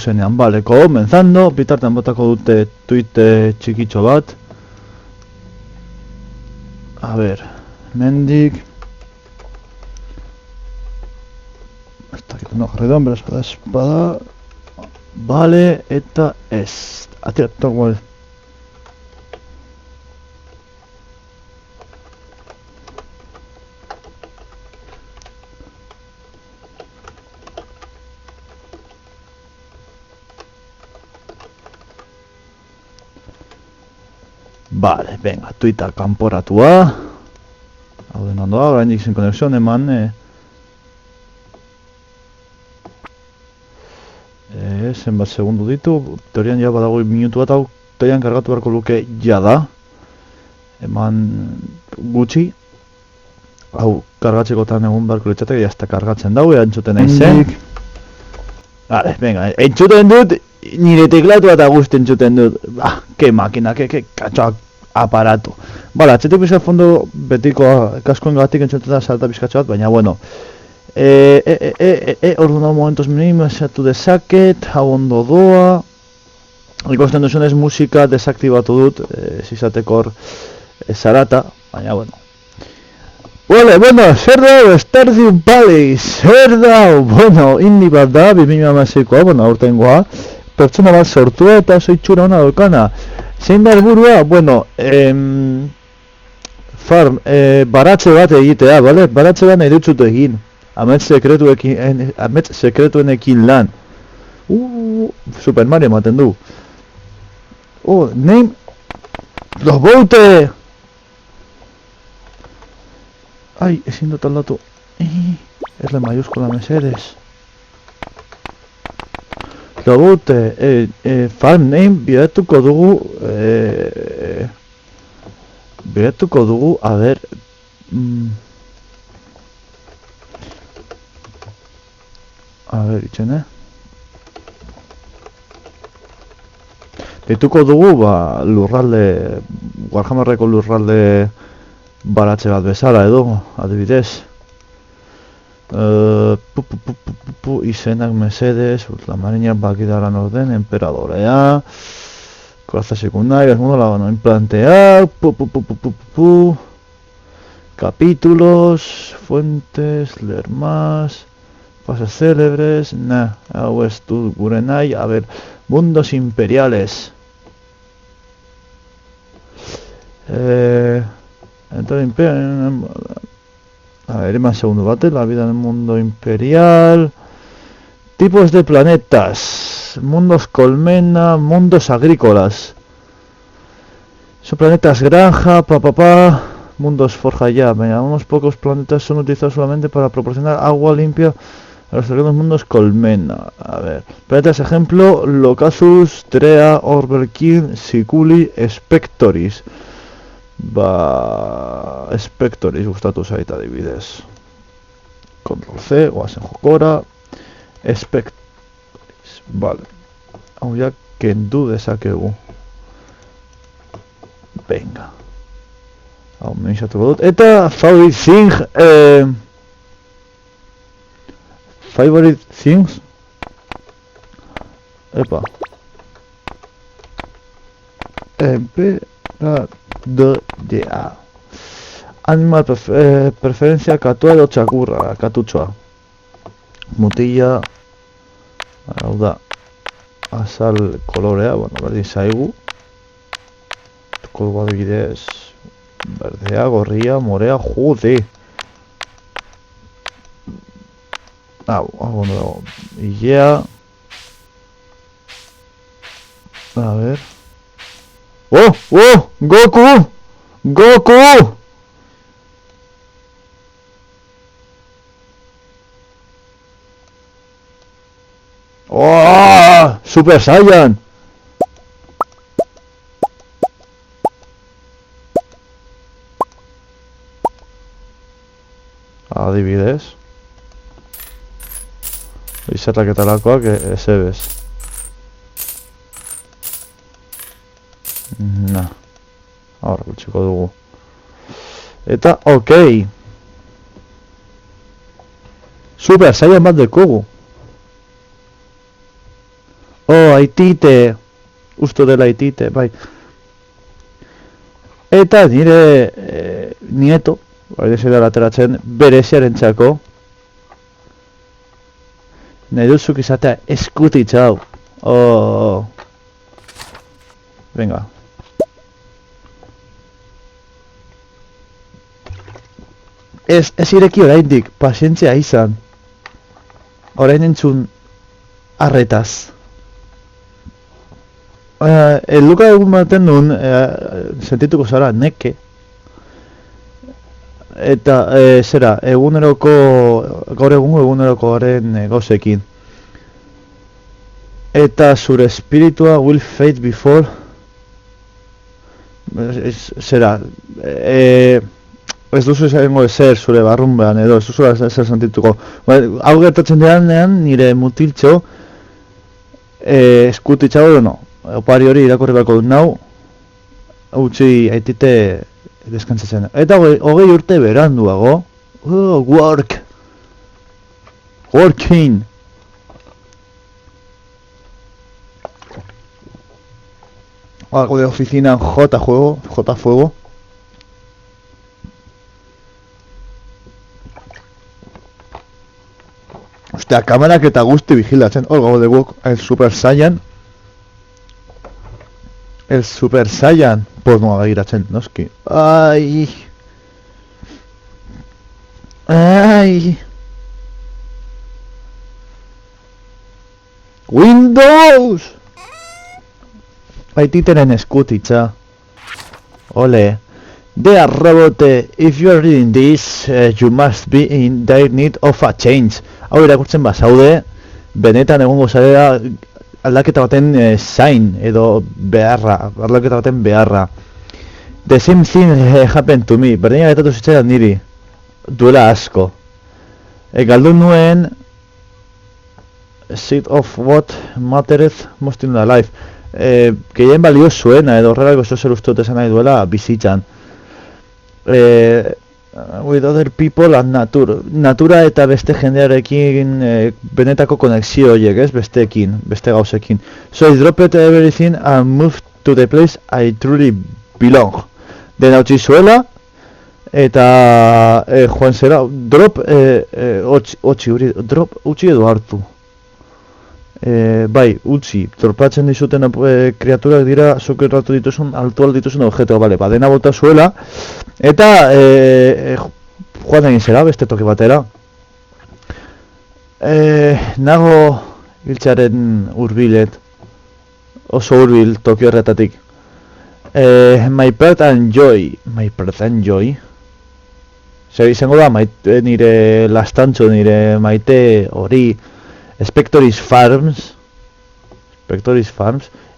zuzenean. Vale, comenzando, bitartean botako dute tweet txikitxo bat. A ver, mendik. Eta no jarri da, bera espada. Vale, eta ez. Atiratok guel. Vale, venga, tuita kanporatua. Hau den ondoa, oraindik sin konexion eman. Zenbat segundu ditu, teorian ja badago minutu bat, hau teorian kargatu beharko luke jada. Eman gutxi. Hau kargatzekotan egun beharko litzateke, jazta kargatzen dau, entzuten naizen. Vale, venga, entzuten dut, nire teklatu eta guzti entzuten dut. Ke makina, ke katxoak aparatu. Bala, atzetik bizkat fondo betiko kaskoen gatik entzuten da salta bizkatxo bat, baina bueno. Orduan hau momentos minimizatu dezaket, hau ondo doa. Ikusten duzunez musika desaktibatu dut, izateko hor zarata, baina bueno. Vale, bueno, zer dau, Stardew Valley, zer dau, bueno, indi bat da, 2016koa, bueno, aurtengoa, pertsona bat sortua eta zoitxura hona daukana. Zein da helburua? Bueno, farm, baratze bat egitea, bale? Baratze bat nahi dutxut egin. Amets sekretuenekin lan. Super Mario ematen du. Name... Los boute! Ai, ezin dut aldatu. Erle mayúskula mesedes. Los boute, farm name bidatuko dugu, a ver... A ver, itxene. Dituko dugu, lurralde, Warhammerreko lurralde baratze bat bezala edo, adibidez. Izenak mesedes, ultramarinak bakidaran orden, emperadorea, coraza secundaria, el mundo la implantear, capítulos, fuentes, leer más... Pases célebres, hau ez dut gure nahi, a ver, mundos imperiales. Entrar imperial, a ver, más segundo bate, la vida en el mundo imperial. Tipos de planetas, mundos colmena, mundos agrícolas. Son planetas granja, mundos forja ya, unos pocos planetas son utilizados solamente para proporcionar agua limpia a los terrenos mundos colmena. A ver, planetas ejemplo, Locazus, Trea, Orbelkin, Siculi, Spectoris. Spectoris gustatu zait adibidez. Control C, goazen jokora. Spectoris, vale. Hau ja kendu dezakegu. Venga. Hau menizatuko dut. Eta favorite things. Epa. Emperadorea. Animal preferencia katua edo txakurra, katutxoa. Mutila. Hau da. Azal kolorea, bueno, berdin zaigu. Tuko adibidez. Berdea, gorria, morea, jode. Hau ondo dago. Ilea. A ver. Goku! Goku! Super Saiyan! Adibidez. Izerraketalakoak ezebez. Hor, gutxiko dugu. Eta, okei. Super Saiyan bat dekogu. Aitite, usto dela Aitite, bai. Eta nire nieto, bai dela ateratzen, bereziarentzako, nahi duzuk izatea eskutitza hau. Venga. Ez ireki oraindik, pazientzia izan. Orain entzun arretaz. Luka egun baten duen, sentituko zara, neke. Eta, zera, gaur egunerokoaren gauzekin. Eta zure espiritua will fade before. Zera, ez duzu izango ezer zure barrunbean edo, ez duzu ezer sentituko. Hau gertatzen denean nire mutiltxo eskutitxago edo no. Opari hori irakorri beharko dut nau, utzi Aitite deskantzatzen. Eta 20 urte beranduago, working. Algo de oficina J fuego. Ostia, kamerak eta guzti vigilatzen. Hor de work, el Super Saiyan pornoa begiratzen, noski. Ai. Windows! Aititeren eskutitza. Ole. Dear robot, if you are reading this, you must be in dire need of a change. Hau irakurtzen bazaude, benetan egongo zarela aldaketa baten zain edo aldaketa baten beharra. The same thing happened to me. Berdina gertatu zitzaidan niri. Duela asko. Galdu nuen seed of what mattereth most in the life. Gehien balio zuena edo horrelako zer uste dut esan nahi duela bizitzan. With other people and natura eta beste jendearekin benetako konexio horiek, ez? Beste gauzekin. So I dropped everything and moved to the place I truly belong. Dena utzi zuela eta joan zera, drop utzi edo hartu. Bai, utzi, torpatzen dizuten kreaturak dira zuk erratu dituzun, altual dituzun objektu, bale, dena bota zuela, eta joan egin zera, beste toki batera. Nago hiltzearen hurbilet, oso hurbil toki horretatik. My Pet and Joy. Zer izango da, nire lastantxo, nire maite hori, Spectoris Farms.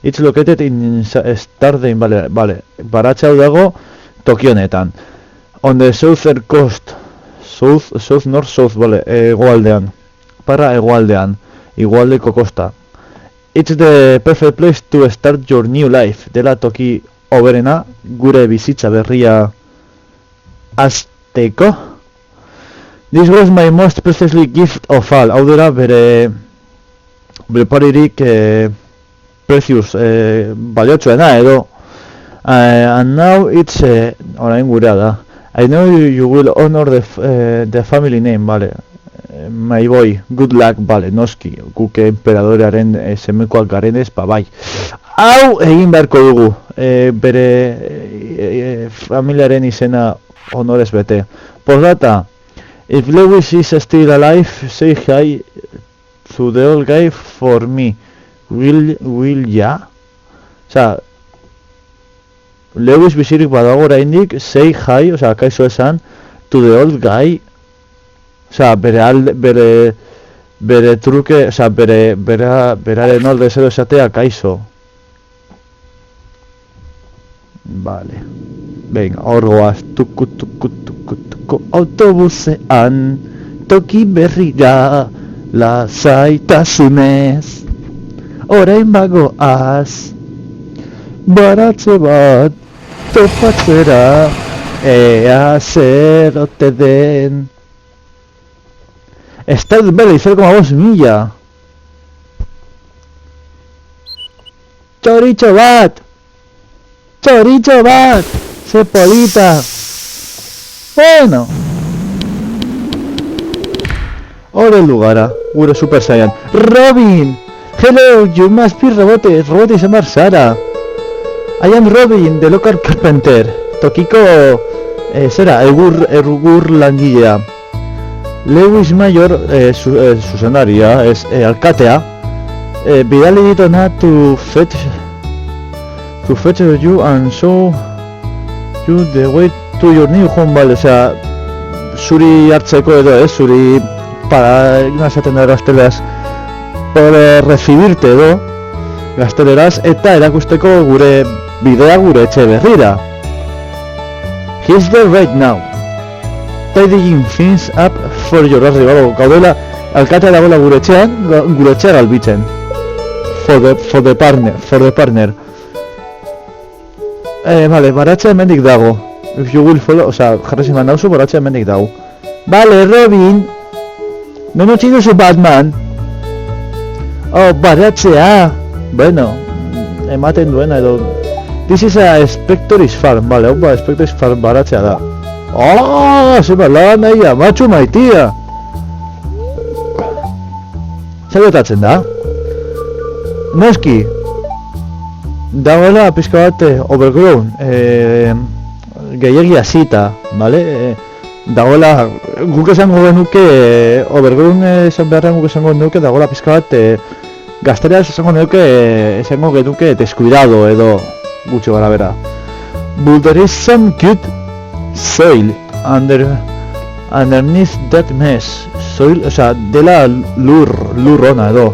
It's located in Stardane, vale. Baratxa hau dago Tokio honetan. On the southern coast. South, vale, egoaldean. Egoaldean. Igualdeko kosta. It's the perfect place to start your new life. Dela toki oberena, gure bizitza berria azteko. This was my most precious gift of all. Hau dira bere paririk precious, baliotsuena edo. And now it's orain gurea da. I know you will honor the family name, vale. My boy, good luck, vale, noski. Guk emperadorearen semekoak garenez, bai. Hau egin beharko dugu, bere familiaren izena honorez bete. Postdata. If Lewis is still alive, say hi to the old guy for me. Will ya? Osa, Lewis bizirik badago oraindik, say hi, osa, kaizo esan, to the old guy. Osa, bere truke, osa, beraren olde zero esatea kaizo. Vale. Venga, hor goaz, tuku, autobusean, toki berrira, lasaitasunez, orain bagoaz, baratze bat, topatzera, ea zer ote den. Estad bela 0,5 mila. Txoritxo bat! Txoritxo bat! Ze polita! Bueno! Hore lugara, gure Super Saiyan. Robin! Hello, you must be Robote. Robote izan bar zara. I am Robin, the local carpenter. Tokiko, zera, egur langilea. Lewis Mayor, zuzendaria, alkatea. Bidali ditona to fetch you and show you the way to your new home, vale, osea, zuri hartzeko edo, zuri para esaten da gazteleraz, para recibirte edo, gazteleraz, eta erakusteko gure bidea gure etxe berrira. He's there right now, tidying things up for your arrival. Gaudela, alkatea dagoela gure etxean, gure etxea galbitzen. For the partner. Vale, baratzea hemendik dago. If you will follow, osea, jarrezi eman dauzu, baratzea hemendik dago. Vale, Robin! Menotzi duzu Batman! Oh, baratzea! Bueno, ematen duena edo... This is a Spectre's Farm, vale, hau ba, Spectre's Farm baratzea da. Oh, zeba lan nahi, amatxu maitia! Zagotatzen da? Noski! Dagoela pizka bat overgrown, gehiagia zita, vale? Dagoela, guk esango genuke, overgrown esan beharren guk esango genuke, dagoela pizka bat, gaztereaz esango genuke descuidado edo gutxo gara bera. But there is some cute soil underneath that mess. Soil, osea, dela lur ona edo.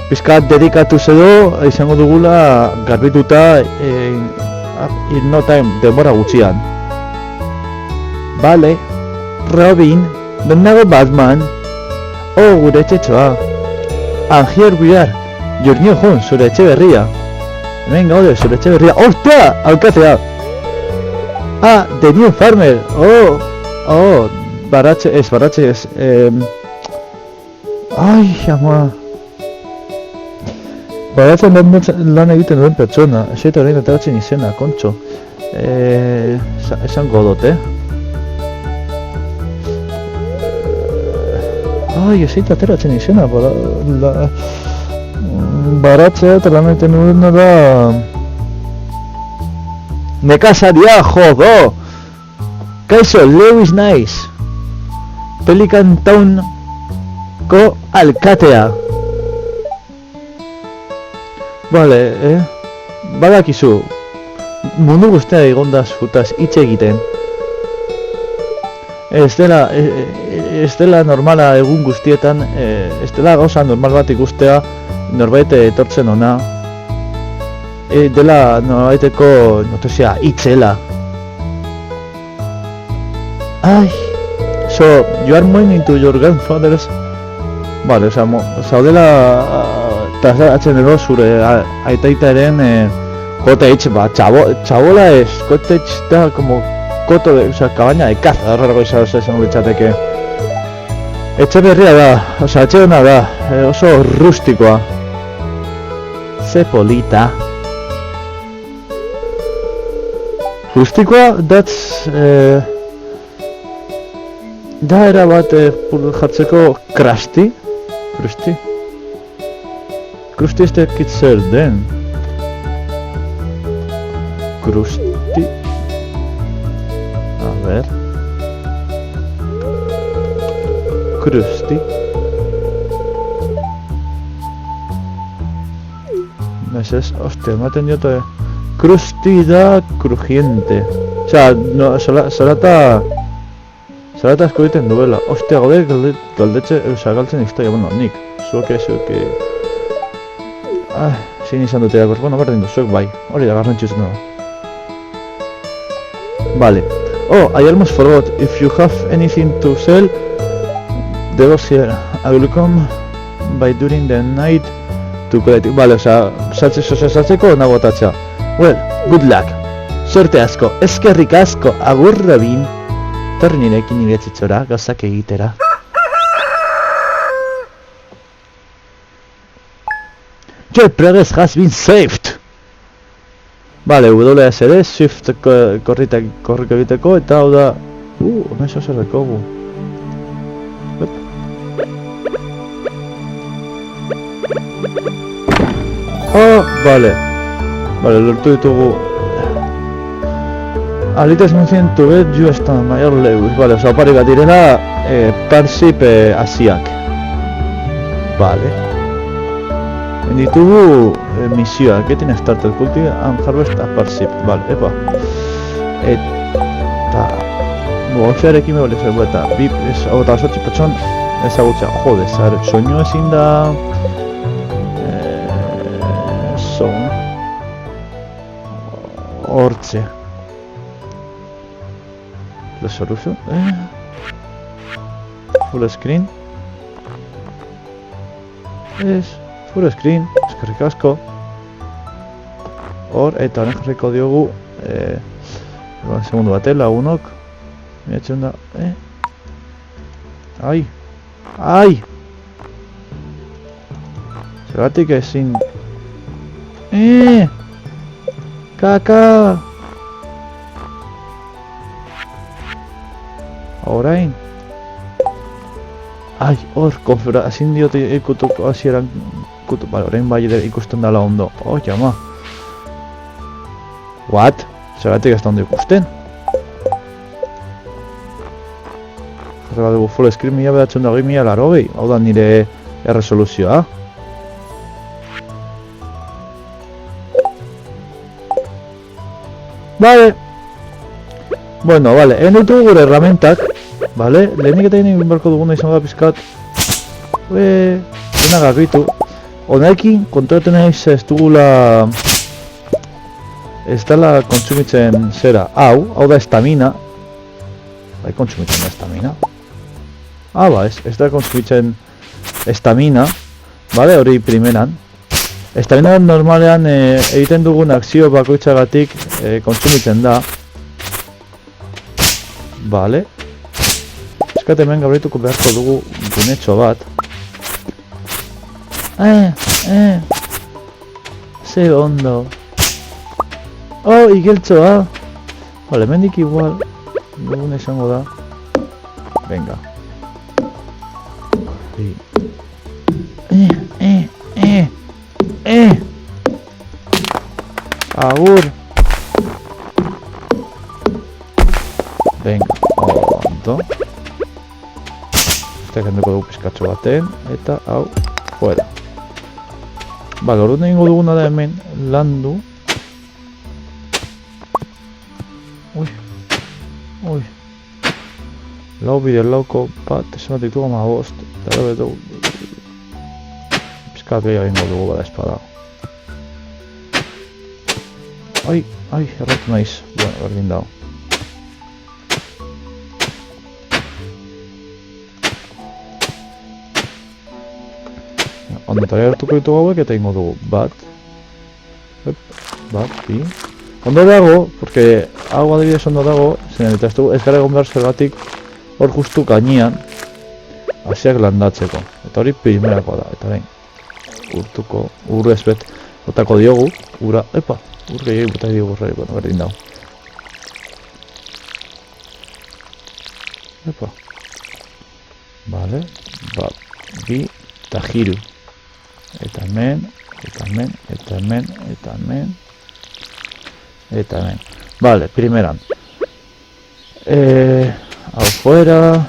Pizkat dedikatuz edo izango dugula garbituta in no time, denbora gutxian. Vale, Robin, ben nago Batman. Oh, gure etxetxoa. And here we are, your new home, zure etxe berria. Hemen gaude, zure etxe berria. Ostia, alkatea! Ah, the new farmer. Oh, baratxe ez. Ai, ama. Baratzen lan egiten duen pertsona, esaita horrein ateratzen izena, kontxo. Esan godot, Ai, esaita ateratzen izena, baratzea eta lan egiten duen da... Nekasaria, jodo! Kaixo, Lewis Nice! Pelican Town-ko alkatea! Vale, badakizu, mundu guztia egonda zutaz hitz egiten. Ez dela normala egun guztietan, ez dela gauza normal bat ikustea norbait etortzen ona. Dela norbaiteko notizia hitzela. Ai, so, you are moving into your grandfather's... Vale, zaudela... Trasladatzen edo zure aitaitaren cottage, txabola ez, cottage da como koto de, cabaña de caza, horrego izango litzateke. Etxe berria da, etxe dena da, oso rustikoa. Ze polita. Rustikoa, da era bat jartzeko Krusty. Krusty ez dakit zer den. Krusty... A ver... Krusty... Meses, hostia, ematen diote... Krusty da crujiente. Osea, no, salata asko egiten duela. Hostia, gaude galtzen historia, bueno, nik. Zuek... Zein izan dute dagoz, bueno, berdin duzuek bai, hori da garrantzitsuena da. Vale. Oh, I almost forgot, if you have anything to sell, the boss here, I will come by during the night to collect it. Vale, osea, saltzeko nago atatxa. Well, good luck. Suerte asko, eskerrik asko, agur Robin. Torri nirekin nire etxetxora, gauzak egitera. Your progress has been saved! Vale, WSD, Shift korrika egiteko, eta hau da... hemen zer dekogu. Vale. Vale, lortu ditugu... Alites mención to get you stand mayor Lewis. Vale, oza, opari bat direla... Parsip asiak. Vale. Ditugu misioak, que tiene starter cultive and harvest a parsip. Vale, epa. Eta... Goxearekin bebali zer eta bip, hau eta oso txipatxon ezagutzea. Jode, soinu ezin da... Zon... Hortxe. Resolution... Full screen... Full screen, eskerrik asko. Hor, eta honek jarriko diogu... Segundu bate, lagunok. Miratzen da... Ai! Ai! Zergatik ezin... Kaka! Orain? Ai, hor, konfigura, ezin diote ikutuko hasieran kutu... Bale, orain bai ikusten dela ondo. Oh, jama. What? Zergatik ez da ondo ikusten? Jarrela dugu full screen 1920, hau da nire erresoluzioa. Vale. Bueno, vale, egin ditugu gure herramentak. Vale, lehenik eta egin barko duguna izango da pizkat. Dena garbitu. Honekin, konturatu nahiz ez dugula... Ez dela kontsumitzen zera. Hau da estamina. Bai kontsumitzen estamina. Ba, ez da kontsumitzen estamina. Vale, hori primeran. Estamina normalean egiten dugun akzio bakoitzagatik kontsumitzen da. Vale. Eskat hemen gabrituko beharko dugu gunetxo bat. Ze ondo. Igeltzoa. Vale, mendik igual duguna izango da. Venga. Agur. Venga, ondo. Eta kenduko dugu pizkatxo baten, eta hau, fuera. Bale, orduan egingo duguna da hemen landu. Ui. Lau bide lauko bat, esan bat ditugu bost. Eta gero dugu... Pizkat gehiago egingo dugu bada espada. Ai, erratu naiz. Bueno, berdin dago. Ondetari hartuko ditugu hauek eta ingo dugu bat. Bat, bi. Ondo dago, porque hau adibidez ondo dago, zinen eta ez gara egon behar zergatik hor justu gainean hasiak landatzeko. Eta hori primerakoa da, eta behin urtuko, ur ezbet botako diogu, ura, ur gehiagik botak diogu urrari, bueno, berdin dago. Vale, bat, bi, eta jiru. Eta hemen, eta hemen, eta hemen, eta hemen. Eta hemen. Vale, primeran. Afuera.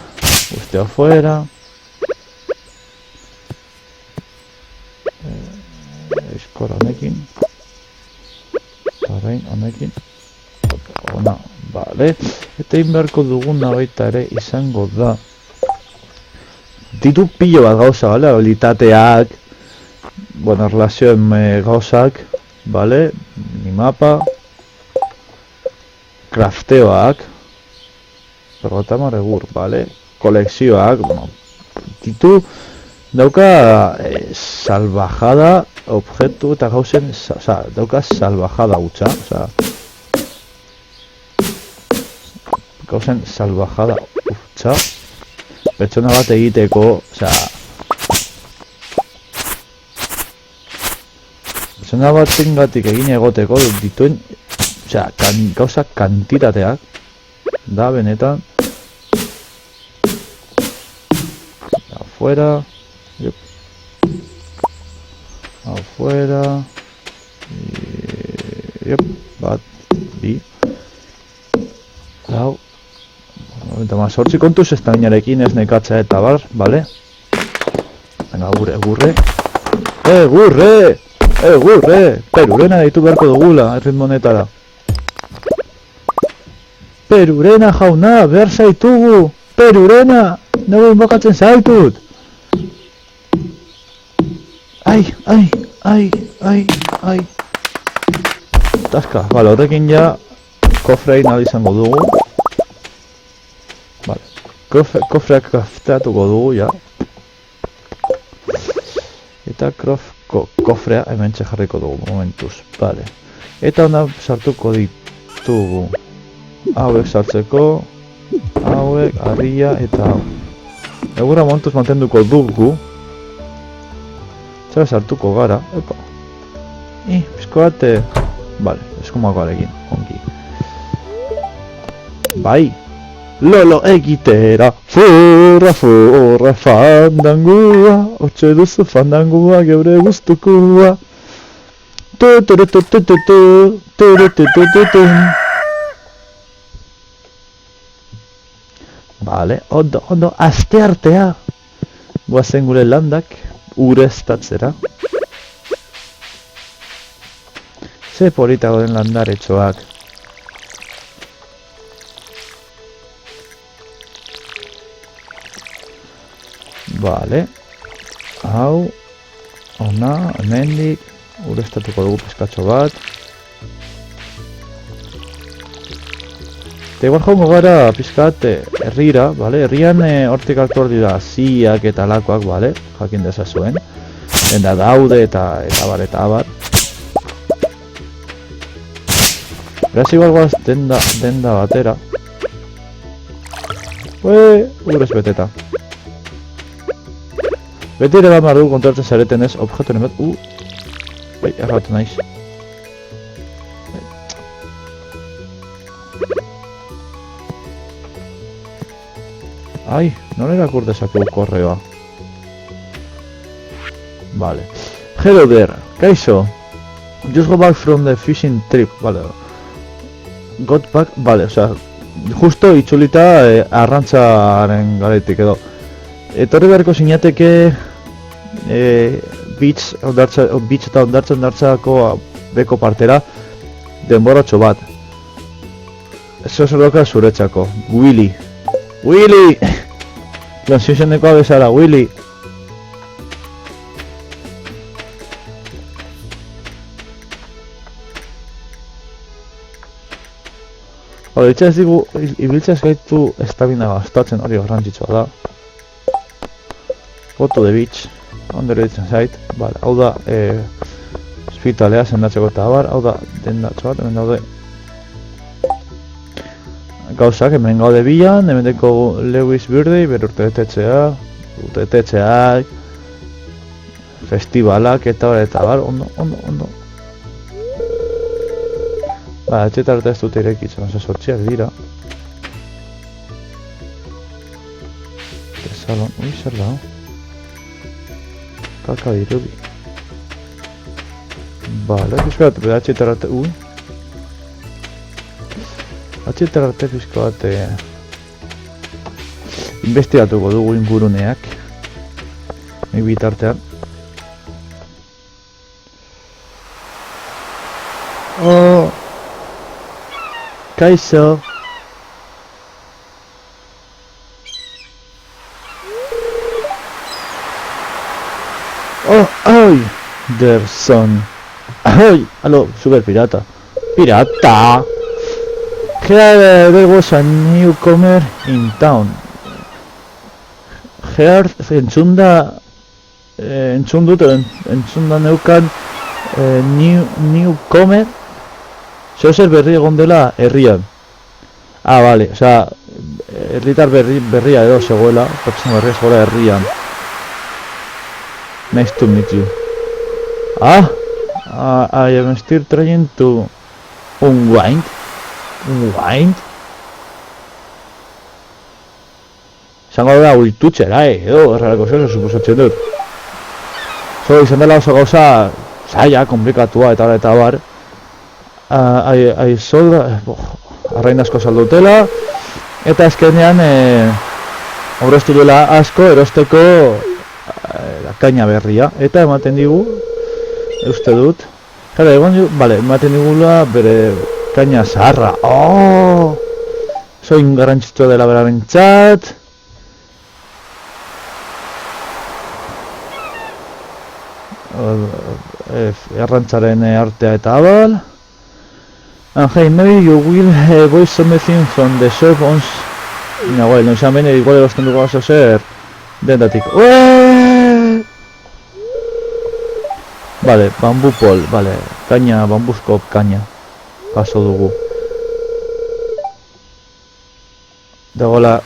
Usted afuera. Eskora honekin. Orain honekin. Ona, vale. Eta inberko duguna baita ere izango da. Ditu pilo bat gauza, vale? Habilitateak. Bueno, relazioen gauzak. Vale? Minimapa. Crafteoak. Pergotama regur, vale? Kolekzioak, bueno. Ditu dauka salvajada objektu eta gauzen, oza, dauka salvajada hutsa, oza. Gauzen salvajada hutsa. Pertsona bat egiteko, oza. Pertsona batengatik egin egoteko dituen, osea, gauza kantitateak, da benetan. Afuera. Yep. Afuera. Yep. Bat, bi. Lau. Eta mazortzi kontuz ez da inarekin ez nekatza eta bar, bale? Venga, gurre. Gurre! Gurre! Perurena deitu beharko dugula, erritmo honetara. Perurena jauna, behar zaitugu! Perurena! Nego inbokatzen zaitut! Ai! Taska, bale, horrekin ja kofrein nahi izango dugu. Bale, kofreak kafteatuko dugu, ja. Eta kofrea hemen jarriko dugu, momentuz, bale. Eta onda sartuko ditugu. Hauek sartzeko, hauek, harria eta hau. Egura momentuz mantenduko dugu. Txabe sartuko gara, epa. Bizko bate, bale, eskumakoarekin, ongi. Bai! Lolo egitera, forra, fandangua, hortxe duzu fandangua, geure guztukua. Bale, ondo, aste artea. Guazen gure landak, ureztatzera. Ze politago den landaretxoak. Bale, hau, ona, hemendik, ureztatuko dugu peskatxo bat. Eta igual jongo gara pizkat herrira, bale? Herrian hortik hartu hor dira ziak eta lakoak, bale? Jakin dezazuen. Denda daude eta abar. Beraz igual guaz denda batera. Urez beteta. Beti ere behar dugu kontratzen zareten ez, objektuaren bat, bai, erratu naiz. Ai, non erakur dezakegu korreoa. Vale. Hello there, kaixo. Just go back from the fishing trip, vale. Got back, vale, osea, justo itzulita arrantzaren garaitik edo. Etorri beharko zinateke beach eta ondartzako beko partera denboratxo bat. Eso zoroka zuretzako. Willy! Transitioneko abezara, Willy! Hore, itxaz digu, ibiltzaz gaitu estamina gastatzen, hori garrantzitsua da. Go to the beach, ondero ditzen zait, bale, hau da ospitalea sendatzeko eta abar, hau da dendatxo bat, hemen daude gauzak, hemen gaude bilan, hemen deko Lewis Birthday, bere urtetetxeak, festivalak eta bar, ondo. Ba, etxetarta ez dute irekitzen, oza sortxiak dira. Salon, zer da? Kaka dirudi. Bale, pizko bat, atxetarate, atxetarate pizko bat investigatuko dugu inguruneak. Nik bitartean. Kaixo. Ay, their son. Ay, aló, super pirata. Pirata. Here there was a newcomer in town. Here entzunda neukan newcomer. Zer berri egon dela herrian. Bale, osea, herritar berria edo zegoela, pertsona berria zegoela herrian. Nice to meet you. I am still trying to unwind. Unwind? Zango da uitutxera, edo, errareko zeo, suposatzen dut. Izan dela oso gauza, zaila, komplikatua, eta bar. Arrain asko saldutela, eta azkenean aurreztu duela asko erosteko kaina berria, eta ematen digu, uste dut, ematen digula bere kaina zaharra. Zoin garrantzitsua dela beraren txat. Errantzaren artea eta abal. And hey, maybe you will buy something from the shop once in a while. No izan bene, igual erosten dugu gazo zer dendatik. Vale, bambu pol, vale. Kaina, bambuzko kaina. Paso dugu. Dagoela,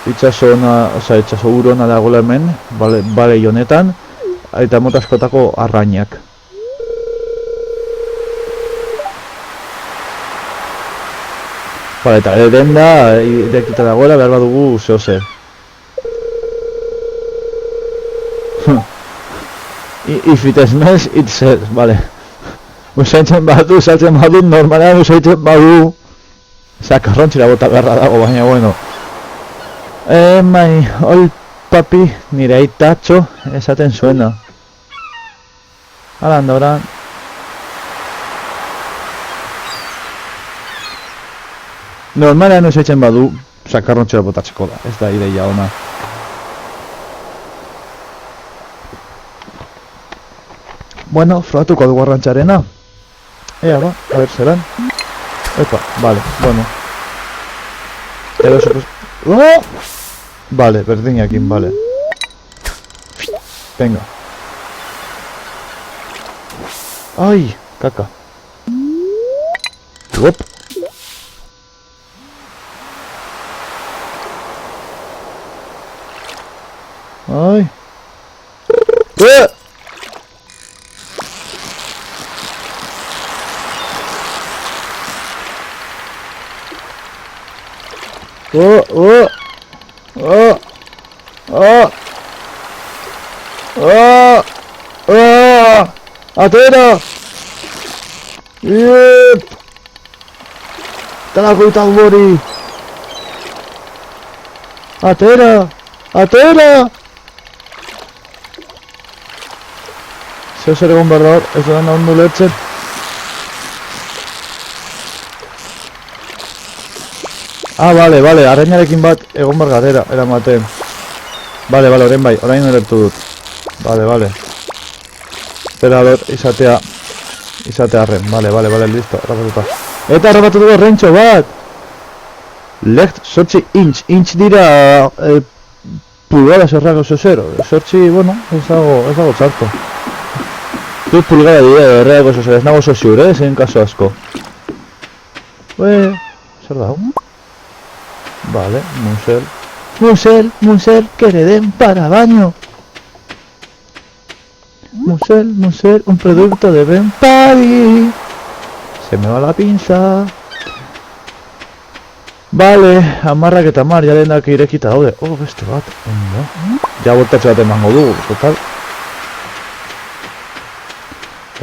itxaso urona dagoela hemen, bale honetan, eta mota askotako arrainak. Vale, eta denda, irekita dagoela, behar badugu zehose. If it smells, it sells, vale. Usaitzen badu, normalean usaitzen badu. Zakarrontxira bota beharra dago, baina bueno. My old papi, nire aitatxo, esaten zuena. Hala handoran. Normalean usaitzen badu, zakarrontxira botatzeko da, ez da ideia ona. Bueno, frogatuko dugu arrantzarena. Ea ba, a ver, zelan. Epa, vale, bueno. Edo supos... ¡Oh! Vale, berdinakin, vale. Venga. Ai, kaka. Uop. Ai. Atera! Yep! Tala koita albori! Atera! Atera! Zer egon behar da hor, ez da ondo lehetzen. Vale, arrainarekin bat egon behar garera, eramaten. Vale, orain bai, orain erertu dut. Vale. Espera, izatea arren, vale, listo, errapatuta. Eta errapatu dugu rentxo bat! Left, 8 inch dira pulgada zerrako zozero. 8, bueno, ez dago txarto. Dut pulgada dira errako zozero, ez nago zoziur, zein kaso asko. Zer dago? Vale, Musel, que le den para baño. Musel, un producto de Ben Party. Se me va la pinza. Vale, amarrak eta mar, ja denak irekita daude. Beste bat, ondo. Ja bortatxe bat emango dugu, total.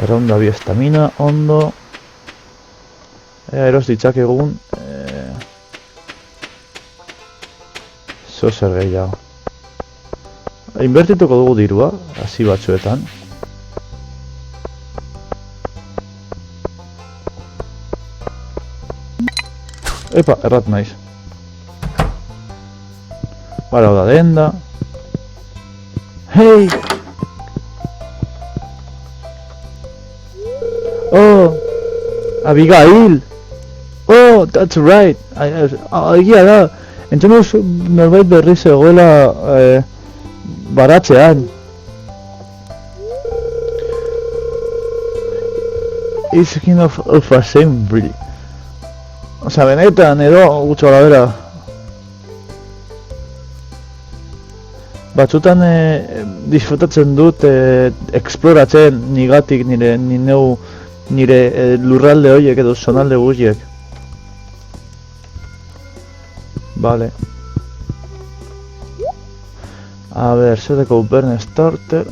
Erronda bi estamina, ondo. Eros ditzak egun. Zer gehiago. Inbertituko dugu dirua, hasi batzuetan. Epa, errat naiz. Bara, hau da denda. Hey! Abigail! That's right! Egia da! Entzunuz norbait berriz egoela baratzean. It's kind of assembly. Osa, benetan edo gutxo gara bera. Batzutan disfrutatzen dut esploratzen nigatik nire lurralde horiek edo zonalde guztiek. Vale. A ver, seteko burn starter.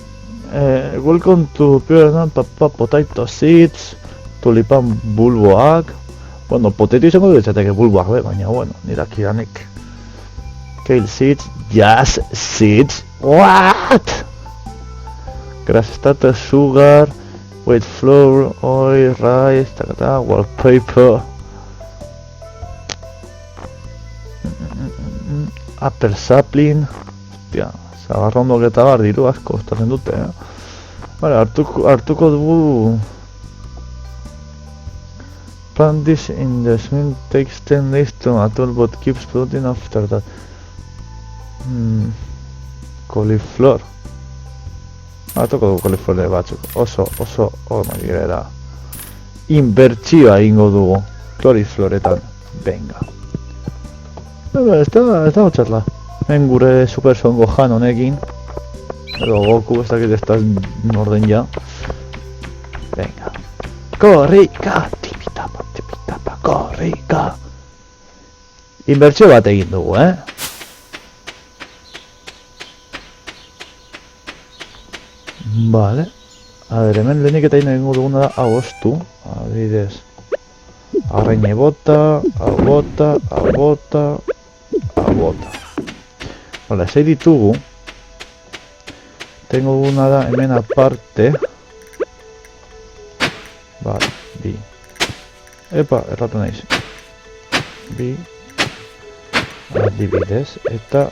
Welcome to Pure Potato Seeds. Tulipan bulboak. Bueno, potato izango ditzateke bulboak, baina bueno, nirakidanik. Kale seeds, jazz seeds, what? Grass starter, sugar, wheat flour, oil, rice, wallpaper. Apple sapling. Hostia, zagarrondok eta bar diru asko kostatzen dute, Vale, hartuko dugu. Plant this in the swing, takes 10 days to mature but keeps protein after that. Cauliflower. Hartuko dugu cauliflower batzuk. Oso magirera. Inbertsioa ingo dugu. Caulifloretan. Venga. Ez da txarla. Hemen gure Super Son Gohan honekin. Edo Goku, ez dakit ez da orden ja. Venga. Korrika! Tipitapa, korrika! Inbertsio bat egin dugu, Vale. A ver, hemen lehenik eta egingo duguna da agostu. Adibidez. Arraine bota, bota. Vale, zei ditugu. Tengo una da hemen aparte. Vale, bi. Epa, erratu naiz. Bi. Adibidez, eta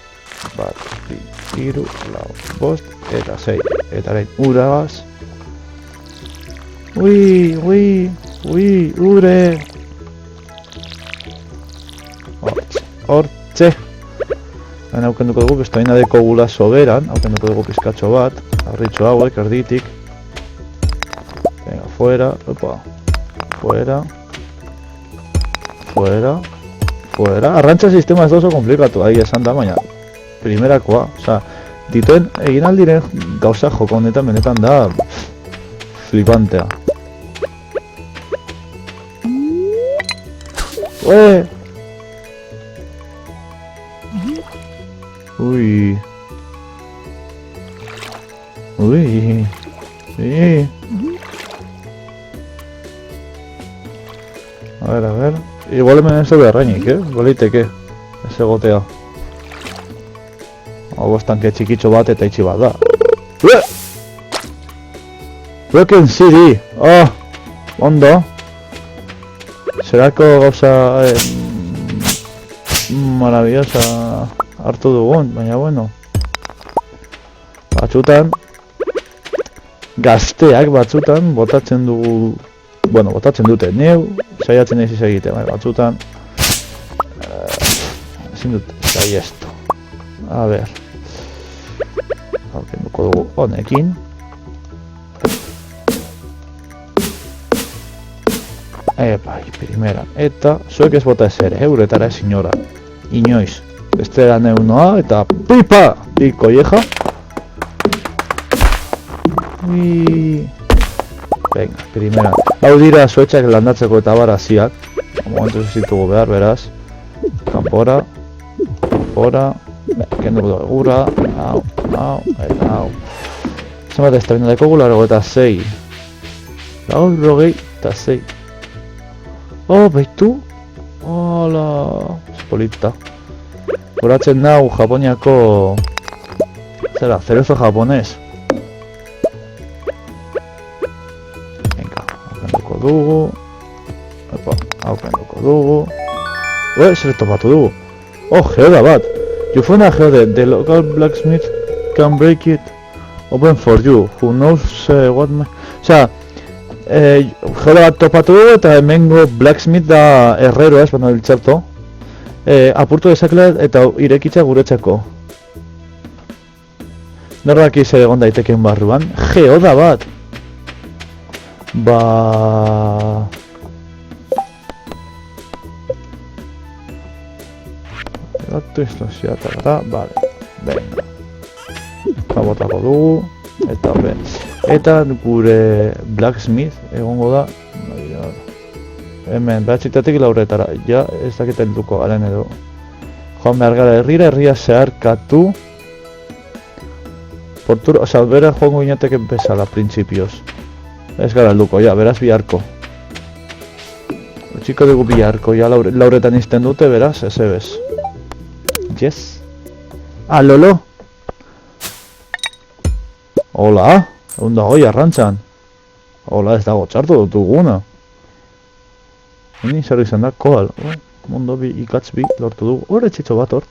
bat, bi, hiru, lau, bost, eta sei. Eta orain uragaz. Ui, ure. Hortxe. Hain aukenduko dugu, bestaina deko gula soberan, aukenduko dugu pizkatxo bat, harritxo hauek, erditik. Venga, fuera, opa. Fuera. Arrantza sistema ez da oso komplikatu, ahi esan da, baina primerakoa, oza, dituen egin aldiren gauza joko honetan benetan da flipantea. Ue! Ui. Sí. A ver. Igual hemen ez dugu arrainik, Goliteke. Ez egotea. Hau estanke txikitxo bat eta itxi bat da. Broken City! Ondo. Zerako gauza maravillosa hartu dugun, baina bueno. Batzutan gazteak batzutan botatzen dugu. Bueno, botatzen dute, neu saiatzen ez egiten, batzutan ezin dut saiestu. A ver. Haukenduko dugu honekin. Epai, primeran. Eta zuek ez bota ez ere, uretara ez inora. Inoiz. Beste da neunoa eta pipa! Piko ieja. Venga, primera. Hau dira zuetxak landatzeko eta baraziak. Momentu ez ditugu behar, beraz. Kanpora. Kenduko dugu gura. Eta hau. Zenbat ez tabina deko gula eta 6. Rogei eta 6. Baitu. Hola. Espolita. Horatzen nau Japoniako... Zera, cerezo japonés. Venga, haukenduko dugu. Haukenduko dugu. Zer topatu dugu. Geoda bat. You found a geode. The local blacksmith can break it open for you. Who knows what my... Osea, geoda bat topatu dugu eta hemengo blacksmith da herrero ez, baina biltzarto. Apurtu dezakela eta irekitza guretzako. Norrak zer egon daiteken barruan. Geoda bat! Gatu explosiata gara, vale. Venga. botako dugu, eta horre. Eta gure blacksmith egongo da, hemen, behatzitatik lauretara, ja ez dakiten duko garen edo. Joan behar gara herria zeharkatu, portura, oza, bera joango inateken bezala, printzipioz. Ez gara helduko, ja, beraz biharko. Txiko dugu biharko, ja lauretan izten dute, beraz, ez ebez. Yes. Ah, Lolo! Hola, egun dago arrantzan. Hola, ez dago txartu dutuguna. Hini zer izan da, koal. Mondo bi, ikatz bi, lortu dugu. Horre txitxo bat hor.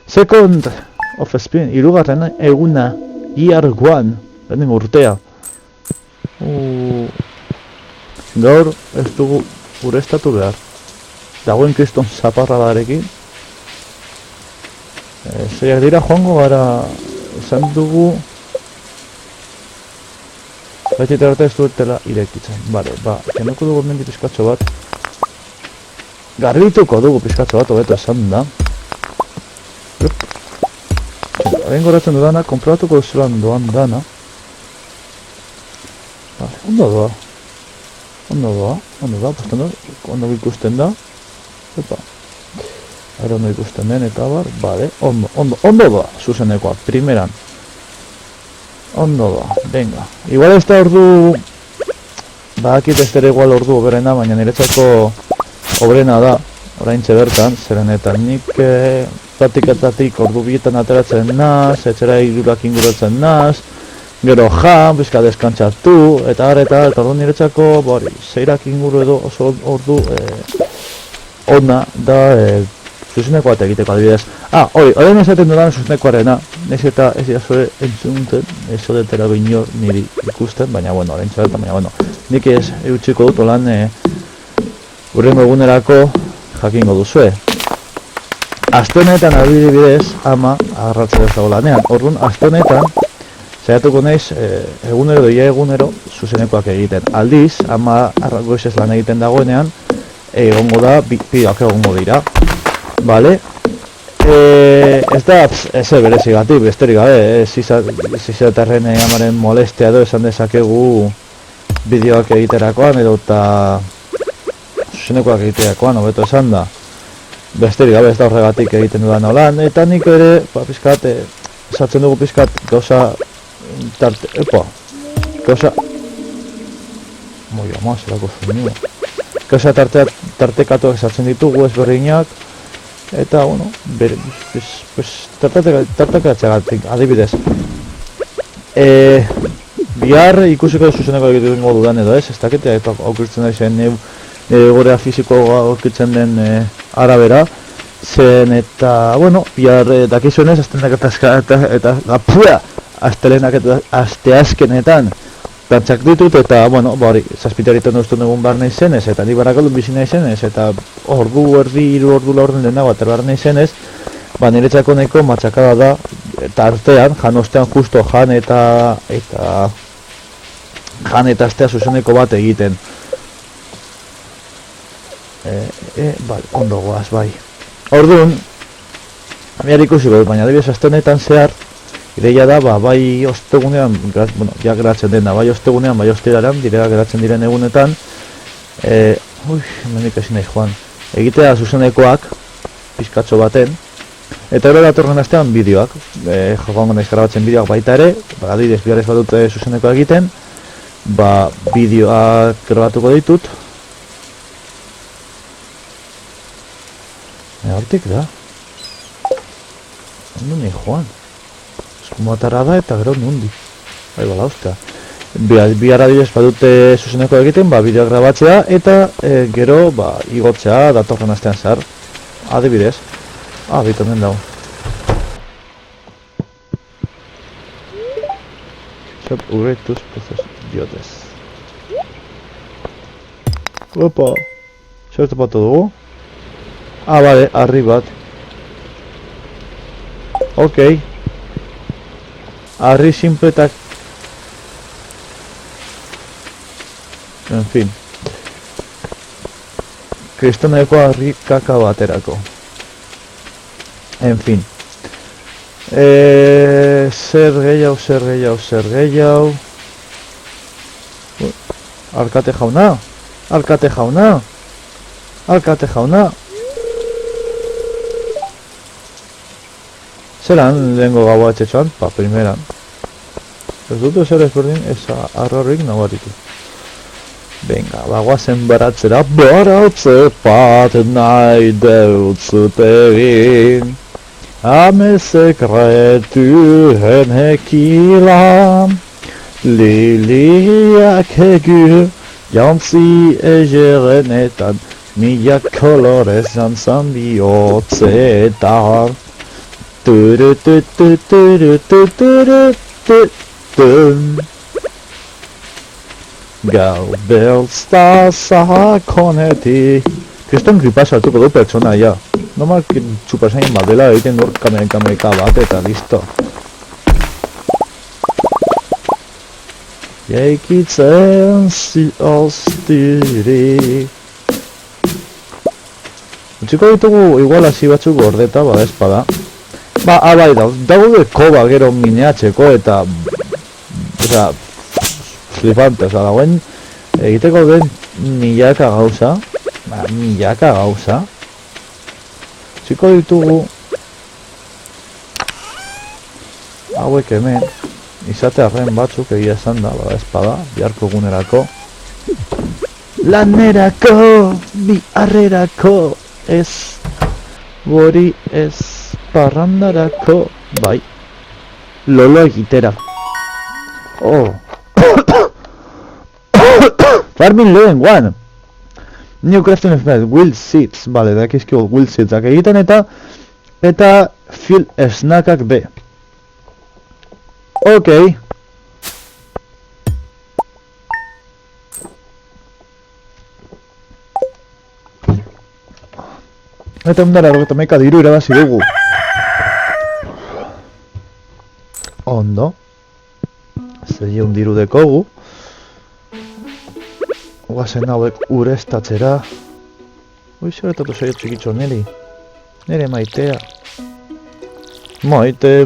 Second of spin, irugarren eguna. Year one, bendin urtea. Gaur ez dugu urestatu behar. Dagoen kriston zaparradarekin. Zeiak dira joango gara esan dugu baitita arte ez duetela irekitzen. Bale, kenoko dugu mendi pizkatxo bat. Garbituko dugu pizkatxo bat, hobeto esan da. Haren goratzen dudana, konprobatuko duzulan doan dana. Bale, ondo doa. Ondo ikusten da. Epa. Ara ondo ikusten den eta bar, bale, ondo doa, zuzenekoa, primeran. Ondo doa, venga. Igual ez da ordu, bakit ez dere igual ordu oberena, baina niretzako obrena da, oraintxe bertan, zeren eta nik platiketatik ordu bietan ateratzen naz, etxera irurak inguratzen naz, gero pizka deskantzatu, eta ordu niretzako, zeirak inguru edo oso ordu ona da, zuzeneko bat egiteko adibidez. Horren esaten dudan zuzenekoarena, naiz eta ez jazue entzunten, ez odetera binor niri ikusten, baina bueno, orain txabertan, baina bueno, nik ez eutxiko dut olan urrengo egunerako jakingo duzue. Aste honetan adibidez, ama agarratzen ez dago lanean, orduan aste honetan saiatuko naiz egunero doia egunero zuzenekoak egiten. Aldiz, ama goizez lan egiten dagoenean, egongo da, bideoak egongo dira. Vale, ez da, berezigatik, besterik gabe, zizatarren amaren molestia edo esan dezakegu bideoak egiterakoan edo eta zuzenekoak egiterakoan, hobeto esan da. Besterik gabe ez da horregatik egiten dudan holan, eta nik ere, pizkat, esatzen dugu pizkat, gauza, gauza tartekatuak esatzen ditugu ezberdinak, eta, bueno, tartekatzeagatik, adibidez. Bihar ikusiko zuzeneko egitengo dudan edo ez dakite, aukirtzen da izan gorea fiziko aukirtzen den arabera, zen eta, bueno, bihar dakizuenez, astelenak eta asteazkenetan plantzak ditut eta, bueno, zazpitearitan duztu dugun barne izenez, eta ni barakaldun bizina izenez, eta ordu erdi, hiru ordu laurden denago ater barne izenez, niretzako nahiko matxakada da, eta artean, jan ostean justo jan eta astea zuzeneko bat egiten. Ondo goaz, bai. Orduan, bihar ikusiko dut, baina adibidez aste honetan zehar, ideia da, bai ostegunean, ja geratzen dena, bai ostegunean, bai ostiraran, direla geratzen diren egunetan, hemendik ezin nahi joan, egitea zuzenekoak, pizkatxo baten, eta gero datorren astean bideoak, joango naiz grabatzen bideoak baita ere, adibidez bihar ez badut zuzenekoa egiten, bideoak grabatuko ditut, hortik da, ondo nahi joan. Eskumotarra da eta gero nundi. Bai, bala, ostia. Bihar adibidez badute zuzeneko egiten, bideoak grabatzea eta gero igotzea datorren astean zehar. Adibidez. Bitan den dago. Zep urretuz prozesu diotez. Opa! Zer topatu dugu? Bale, harri bat. Okei. Harri sinpletak. En fin. Kristoneko harri kaka baterako. En fin. Zer gehiago. Alkate jauna. Zeran lehengo gaua etxetxoan? Primeran. Ez dut ezer ezberdin ez arrorik nabaritu. Venga, bagoazen baratzera, baratze bat nahi deutzut egin. Ame sekretuen hekila, liliak egu, jantzi egerenetan, mila kolorez jantzan bihotzetan. Gau beltzta sakonetik. Kriston gripa saltuko du pertsonaia. Normal txupasain badela egiten du kameka bat eta listo. Jaikitzen zioztirik. Utziko ditugu igual hasi batzuk gordeta bada espada. Bai, daude koba gero mineatzeko eta... Osea... Flipante, osea, dagoen... Egiteko den milaka gauza... Txiko ditugu... Hauek hemen... Izatearren batzuk egia esan da, bada espada, biharko egunerako... Lanerako, biharrerako, ez... Gori ez... Parrandarako, bai, lolo egitera. Farming lehenguan. New crafting effect, will seeds, bale, dakizkio will seedsak egiten eta fill snackak be. Ok. Eta ondara erogeta meka diru irabazi dugu. Ondo. Zeia un diru dekogu. Oazen hauek ureztatzera. Zoretatu zaio txikitxo niri. Nire maitea. Maitea.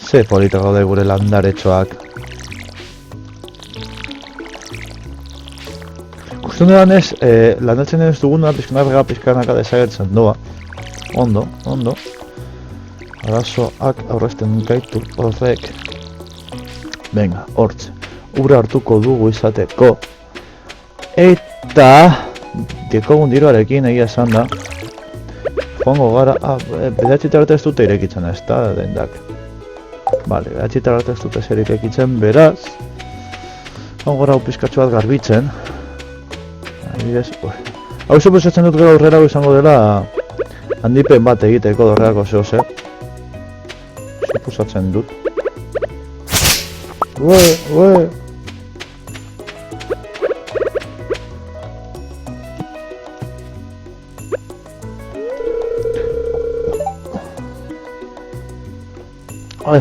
Ze polita gaude gure landaretxoak. Kustunean ez, landatzen ez duguna pizkanaka desagertzen doa. Ondo. Arazoak aurrezten gaitu horrek. Venga, hortze. Ura hartuko dugu izateko. Eta... Diekogun diruarekin egia esan da. Joango gara... Bedatxitara ez dute irekitzen ez da dendak. Bale, bedatxitara ez dute zer irekitzen, beraz. Joango gara pizkatxo bat garbitzen. Hau suposatzen dut gero aurrera izango dela handipen bat egiteko dorreako zehose. Suposatzen dut. Ue!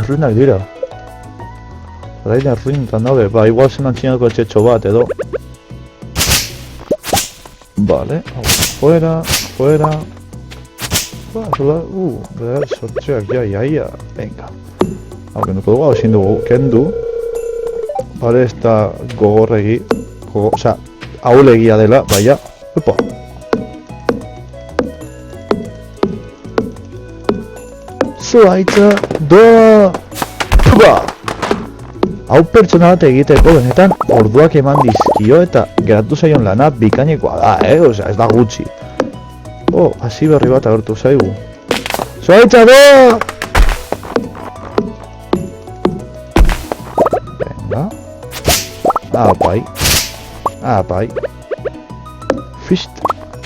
Ruinak dira. Orain ruinetan daude, igual zen antzinatuko etxetxo bat edo. Vale, fuera. Beraz, sortzeak jaia, venga. Hau kenduko dugu, hau ezin dugu kendu. Bale, ez da gogorregi, osea, ahulegia dela, baina, upa. Zuaitza, doa, tuba! Hau pertsona bat egiteko benetan orduak eman dizkio eta geratu zaion lana bikainekoa da, osea, ez da gutxi. Hasi berri bat agertu zaigu. Zuaitza doa! Venga. Apai. Fist.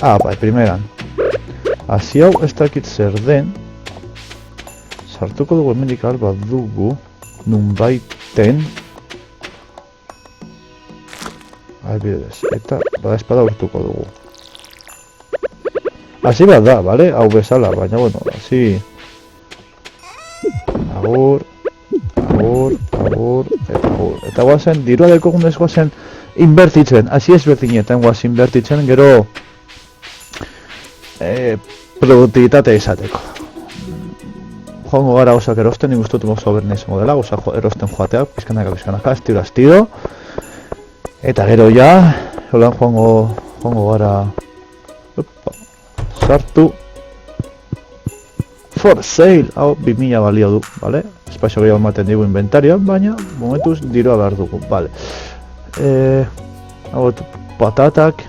Apai, primeran. Hasi hau ez dakit zer den. Sartuko dugu hemendik bat dugu. Nunbaiten. Albidez, eta bada espada urtuko dugu. Hasi bat da, bale? Hau bezala, baina bueno, hasi... Agur, eta agur. Eta guazen, dirua dekogun ez guazen inbertitzen, hasi ez berdinetan guaz inbertitzen, gero produktibitatea izateko. Joango gara gauzak erosten, nik uste dut oso berna izango dela, gauzak erosten joatea, pizkanaka, estido, eta gero ja, holan joango gara, sartu, for sale, hau 2000 balio du, bale? Espazio gehiago ematen digu inventarioan, baina momentuz dirua behar dugu, bale? Hau patatak,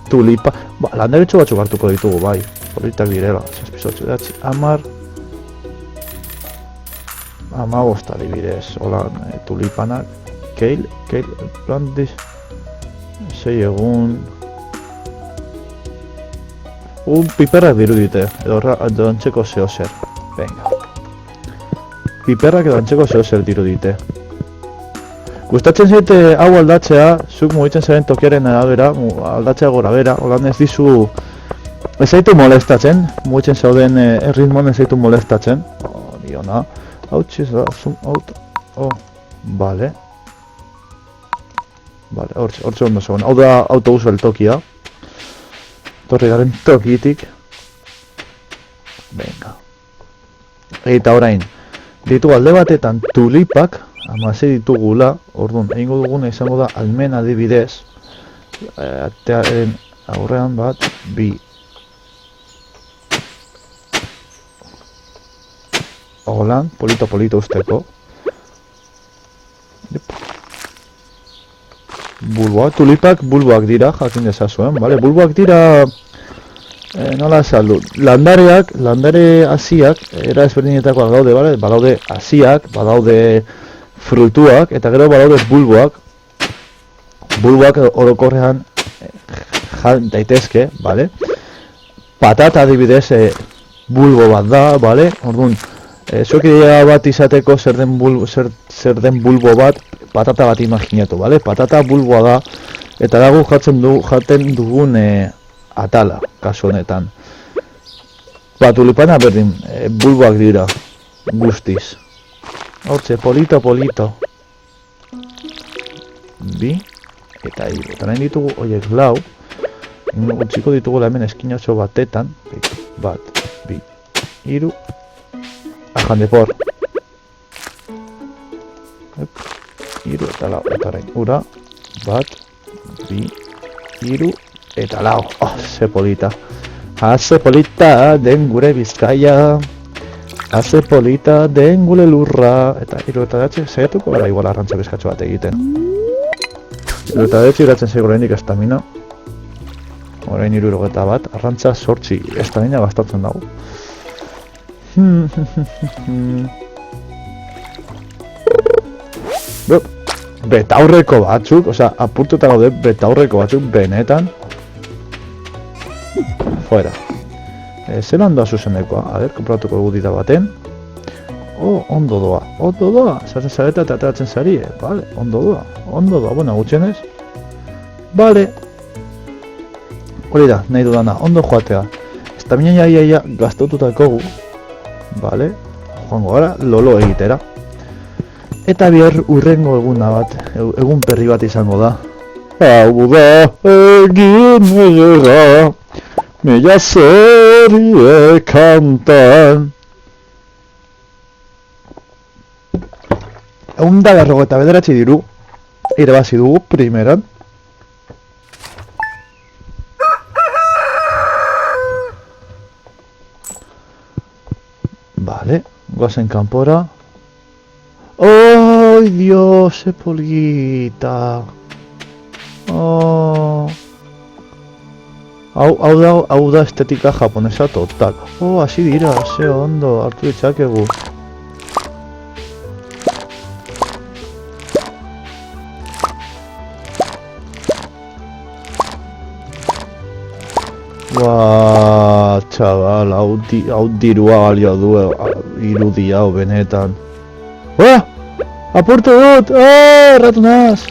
tulipa, landaretxo batzuk hartuko ditugu, bai, politak direla, 6 amar, 15 adibidez, holan tulipanak, keil, plantiz, 6 egun, piperrak dirudite, edo antzeko zehozer, venga. Piperrak edo antzeko zehozer dirudite. Gustatzen zaite hau aldatzea, zuk mugitzen zaren tokiaren arabera, aldatzea gora bera, holan ez dizu, ez zaitu molestatzen, mugitzen zauden erritmoan ez zaitu molestatzen. Diona, hau txiz da, zoom out, bale. Bale, hortxe ondo zegoen, hau da autobus beltokia. Torri garen tokitik. Venga. Eta orain, ditu alde batetan tulipak, amase ditugula, orduan, egingo duguna izango da almen adibidez, atearen aurrean bat, bi. Holan, polito usteko. Tulipak bulboak dira, jakin dezazuen, bale? Bulboak dira, nola esaldu, landare hasiak, era ezberdinetakoak daude, bale? Badaude hasiak, badaude fruituak, eta gero badaude bulboak. Bulboak orokorrean jan daitezke, bale? Patata adibidez bulbo bat da, bale? Orduan, zuek idea bat izateko zer den bulbo bat, patata bat imaginatu, bale? Patata bulboa da, eta dago jaten dugun atala, kasu honetan. Tulipana berdin, bulboak dira, guztiz. Hortze, polito. Bi, eta hiru. Eta nahi ditugu, oiek lau, utziko ditugu hemen eskinatxo batetan, bat, bi, hiru, ajan depor. Hiru eta lau, eta orain, ura, bat, bi, hiru, eta lau. Ze polita. Ze polita den gure Bizkaia. Ze polita den gure lurra. Eta hiru eta datxe, zaiatuko gara igual arrantza bizkatxo bat egiten. Hiru eta datxe iratzen zaigu oraindik estamina. Orain 71 bat, arrantza 8 estamina bastatzen dago. Betaurreko batzuk, osea, apurtuta gaude betaurreko batzuk, benetan. Fuera. Zelan doa zuzenekoa, a ber, kompratuko egudita baten. Ondo doa, zartzen zareta eta ateratzen zari, vale, ondo doa, bueno, gutxenez. Vale. Hori da, nahi dudana, ondo joatea. Estamina iaia gaztaututako gu. Vale, joango gara, lolo egitera. Eta bihar urrengo eguna bat, egun perri bat izango da. Hau da, egin egerra, mila zerie kantan. Egun da 99 diru, irabazi dugu primeran. Vale, goazen kanpora. ¡Ay, Dios, qué polita! Hau da estetika japonesa total. Hasi dira, ze ondo, hartu ditzakegu. Txabal, hau dirua balio du irudi hau benetan. Apurtu dut! Ratunaz!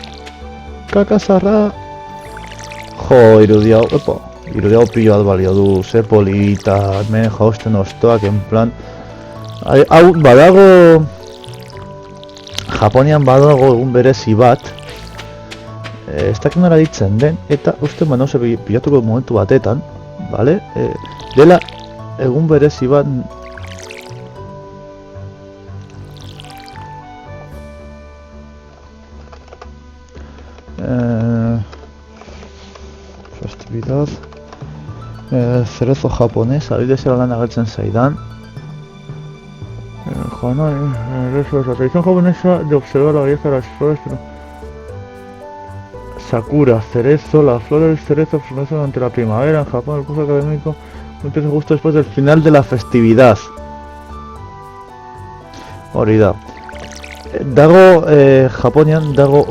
Kakazarra! Jo, irudi hau pilo bat balio du, ze polita, hemen jausten ostoak, en plan... Hau, badago... Japonian badago egun berezi bat, ez dakit nola ditzen den, eta uste manauze pilatuko momentu batetan, vale? Dela egun berezi bat festividad cerezo japonés, adibidez lan agertzen zaidan. La tradición japonesa de observar la belleza de las flores, Sakura, cerezo, la flor del cerezo florece durante la primavera en Japón. El curso académico empieza justo después del final de la festividad. Hori da. Dago Japonian dago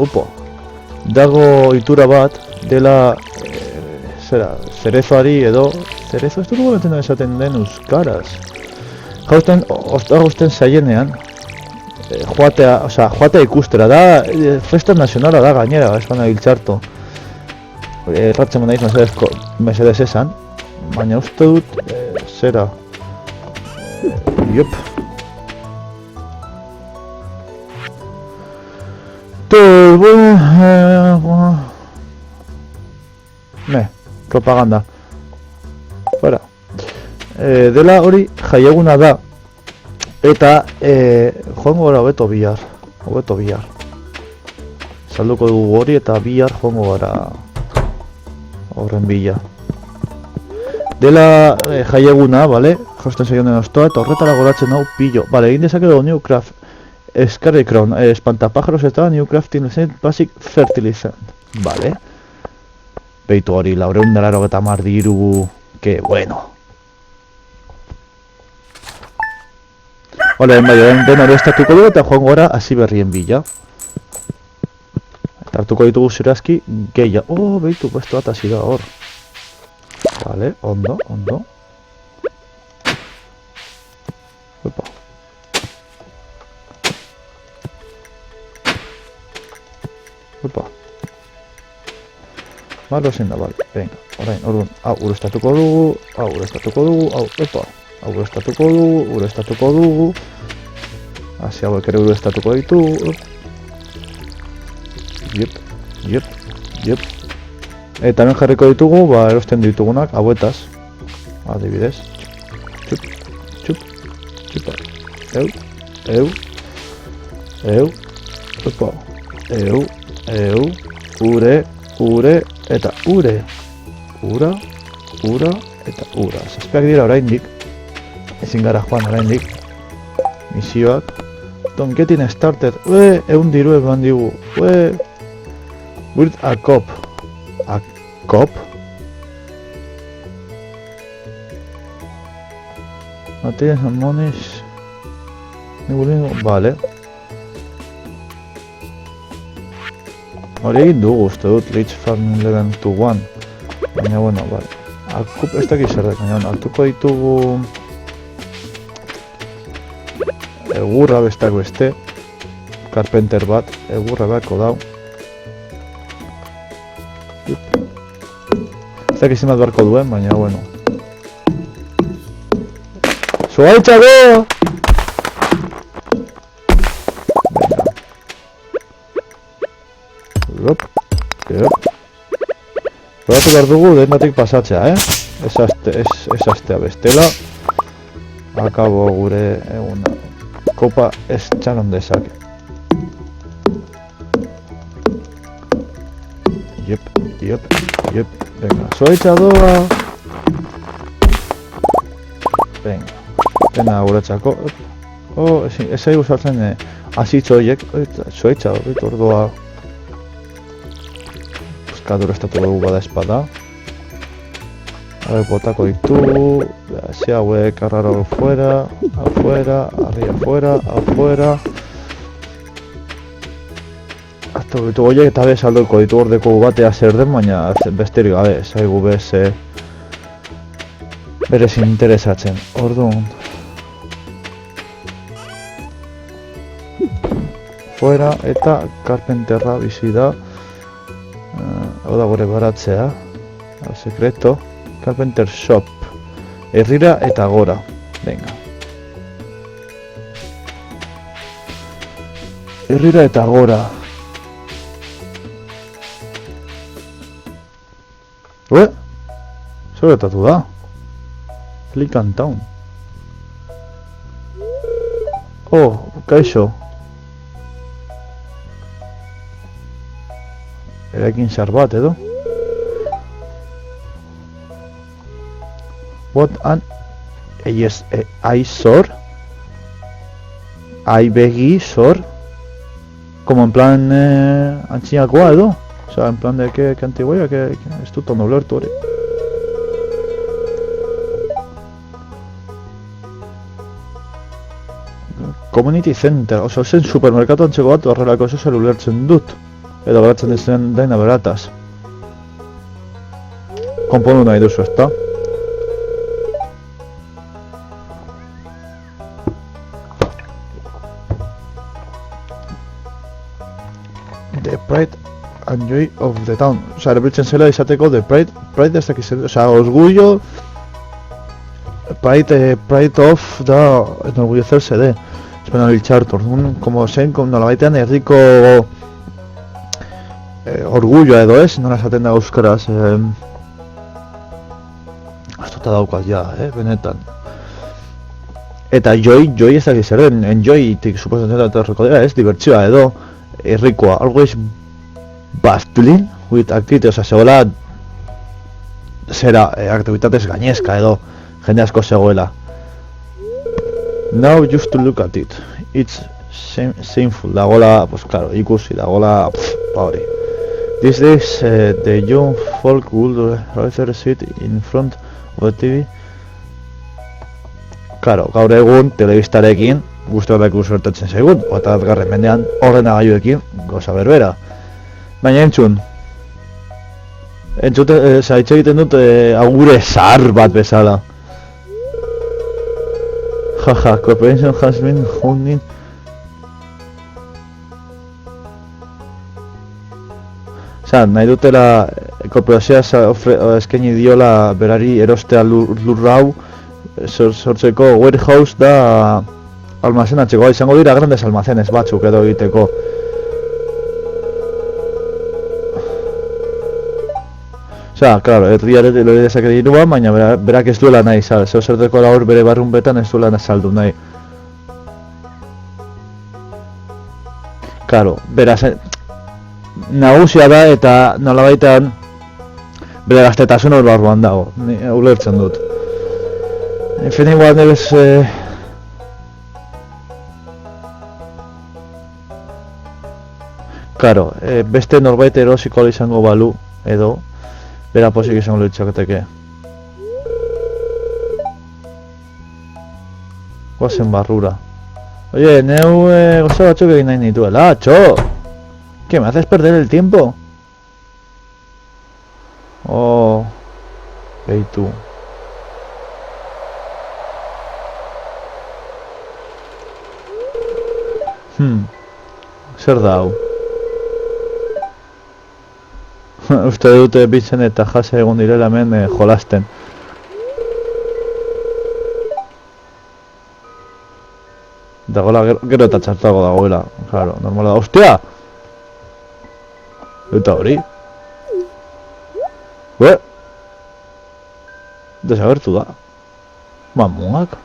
itura bat dela cerezoari edo cerezo ez dugu goletzen esaten den euskaraz. Jausten zaienean joatea ikustera da, festa nazionala da gainera, ez baina hiltzartu. Erratzen naiz mesedez esan, baina uste dut zera. Iop. Propaganda. Fuera. Dela hori jaieguna da. Eta joango gara hobeto bihar. Salduko dugu hori eta bihar joango gara horren bila. Dela jaieguna, bale? Josten zaion den ostoa eta horretara goratzen hau pillo. Bale, egin dezakego Newcraft Scary Crown, espantapájaros eta Newcraft Basic Fertilizant. Bale? Beitu hori, 480 diru, que bueno. Hola, den hori estatuko dugu eta joango gara hasi berrien bila. Eta hartuko ditugu zirazki gehiago. Oh, beitu, beste bat hasi da hor. Vale, ondo. Opa. Malo zein da, bale, venga, orain, orduan, hau urestatuko dugu, hau urestatuko dugu, hasi hauek ere urestatuko ditugu, Jep. Eta hemen jarriko ditugu, erosten ditugunak, hauetaz, adibidez, txupa, ure, eta ura, eta ura. Zazpiak dira oraindik, ezin gara joan oraindik, misioak. Don't get in started, egun diru eman digu, build a cop. A cop? Materials and monies, vale. Hori egin dugu, uste dut, Leech Farming Level 2-1. Baina, bueno, bale. Akup ez dakiz zerrek, baina, hartuko ditugu egurra bestak beste. Carpenter bat, egurra beharko dau. Ez dakiz bat beharko duen, baina, bueno. Zuaitxago! Probatu behar dugu dendatik pasatzea, Ez astea bestela. Akabo gure eguna. Kopa ez txaron dezake. Jep. Venga, zoaitza doa. Venga. Dena guretzako. Ez aigu saltzen azitzo horiek. Zoaitza ordoa. Kadura estatu dugu bada espada. Hauek botako ditugu. Ze hauek arraro afuera, arri afuera. Aztu ditugu horiek eta bez aldoiko ditugu ordeko batea zer den, baina besterik gabe, zaigu bez berez interesatzen. Orduan. Fuera eta Carpenterra bizi da. Hau da gure baratzea. Sekreto. Carpenter Shop. Herrira eta gora. Venga. Herrira eta gora. Zer gertatu da? Pelican Town. Oh, kaixo. Eraikin zar bat edo. What an eyesore. Aibegi sor. Como en plan antxinakoa edo. O sea, en plan de que antigüeia, que ez dut ondo ulertu hori. Community Center, oso zen supermerkatu antzeko bat horrelako oso zer ulertzen dut. Edo geratzen dizen daina berataz. Konpondu nahi duzu, ezta? The pride and joy of the town. Osa, erabiltzen zela izateko the pride ez dakizen, osa, orgullo, pride of da enorgullecerse de. Espena biltzartu, orduan, como zen, nola baitean herriko orgulloa edo ez, nola esaten da euskaraz, astuta daukat ja, benetan. Eta joy ez dakiz eren, enjoy-tik suposatzen da horreko dira ez, dibertsioa edo, herrikoa, always bustling with activity, oza, zegoela zera, aktivitatez gainezka edo, jende asko zegoela. Now just to look at it, it's shameful, dagoela, pues claro, ikusi, dagoela, hori. These days, the young folk would rather sit in front of the TV. Claro, gaur egun, telebistarekin, guztu bat ikus gertatzen zaigun, eta garren mendean, ordenagailuekin, goza berbera. Baina entzun, zaitxe egiten dut, agure zahar bat bezala. Jaja, corporation has been hounding. Osa, nahi dutela, korporazioa eskaini diola berari erostea lurra hau, sortzeko warehouse da almacenatzeko, izango dira grandes almacenes batzuk edo egiteko. Osa, claro, herriare lori dezake dirua, baina berak ez duela nahi, zeo zerteko hor bere barrunbetan ez duela saldu nahi. Claro, beraz, nagusia da eta nolabaitan bere gaztetasun hor barruan dago, ulertzen dut. If anyone else claro, beste norbait erosiko izango balu edo bera posik izango litzaketeke. Guazen barrura. Oye, neu goza batzuk egin nahi nituela, txo! ¿Qué, me haces perder el tiempo? Oh, beitu. Zer da hau? Uste dute bitzen eta jase egon direla hemen jolasten. Dagoela gero eta txartago dagoela, claro, normala da. Ostia! Eta hori? Desagertu da. Mamuak?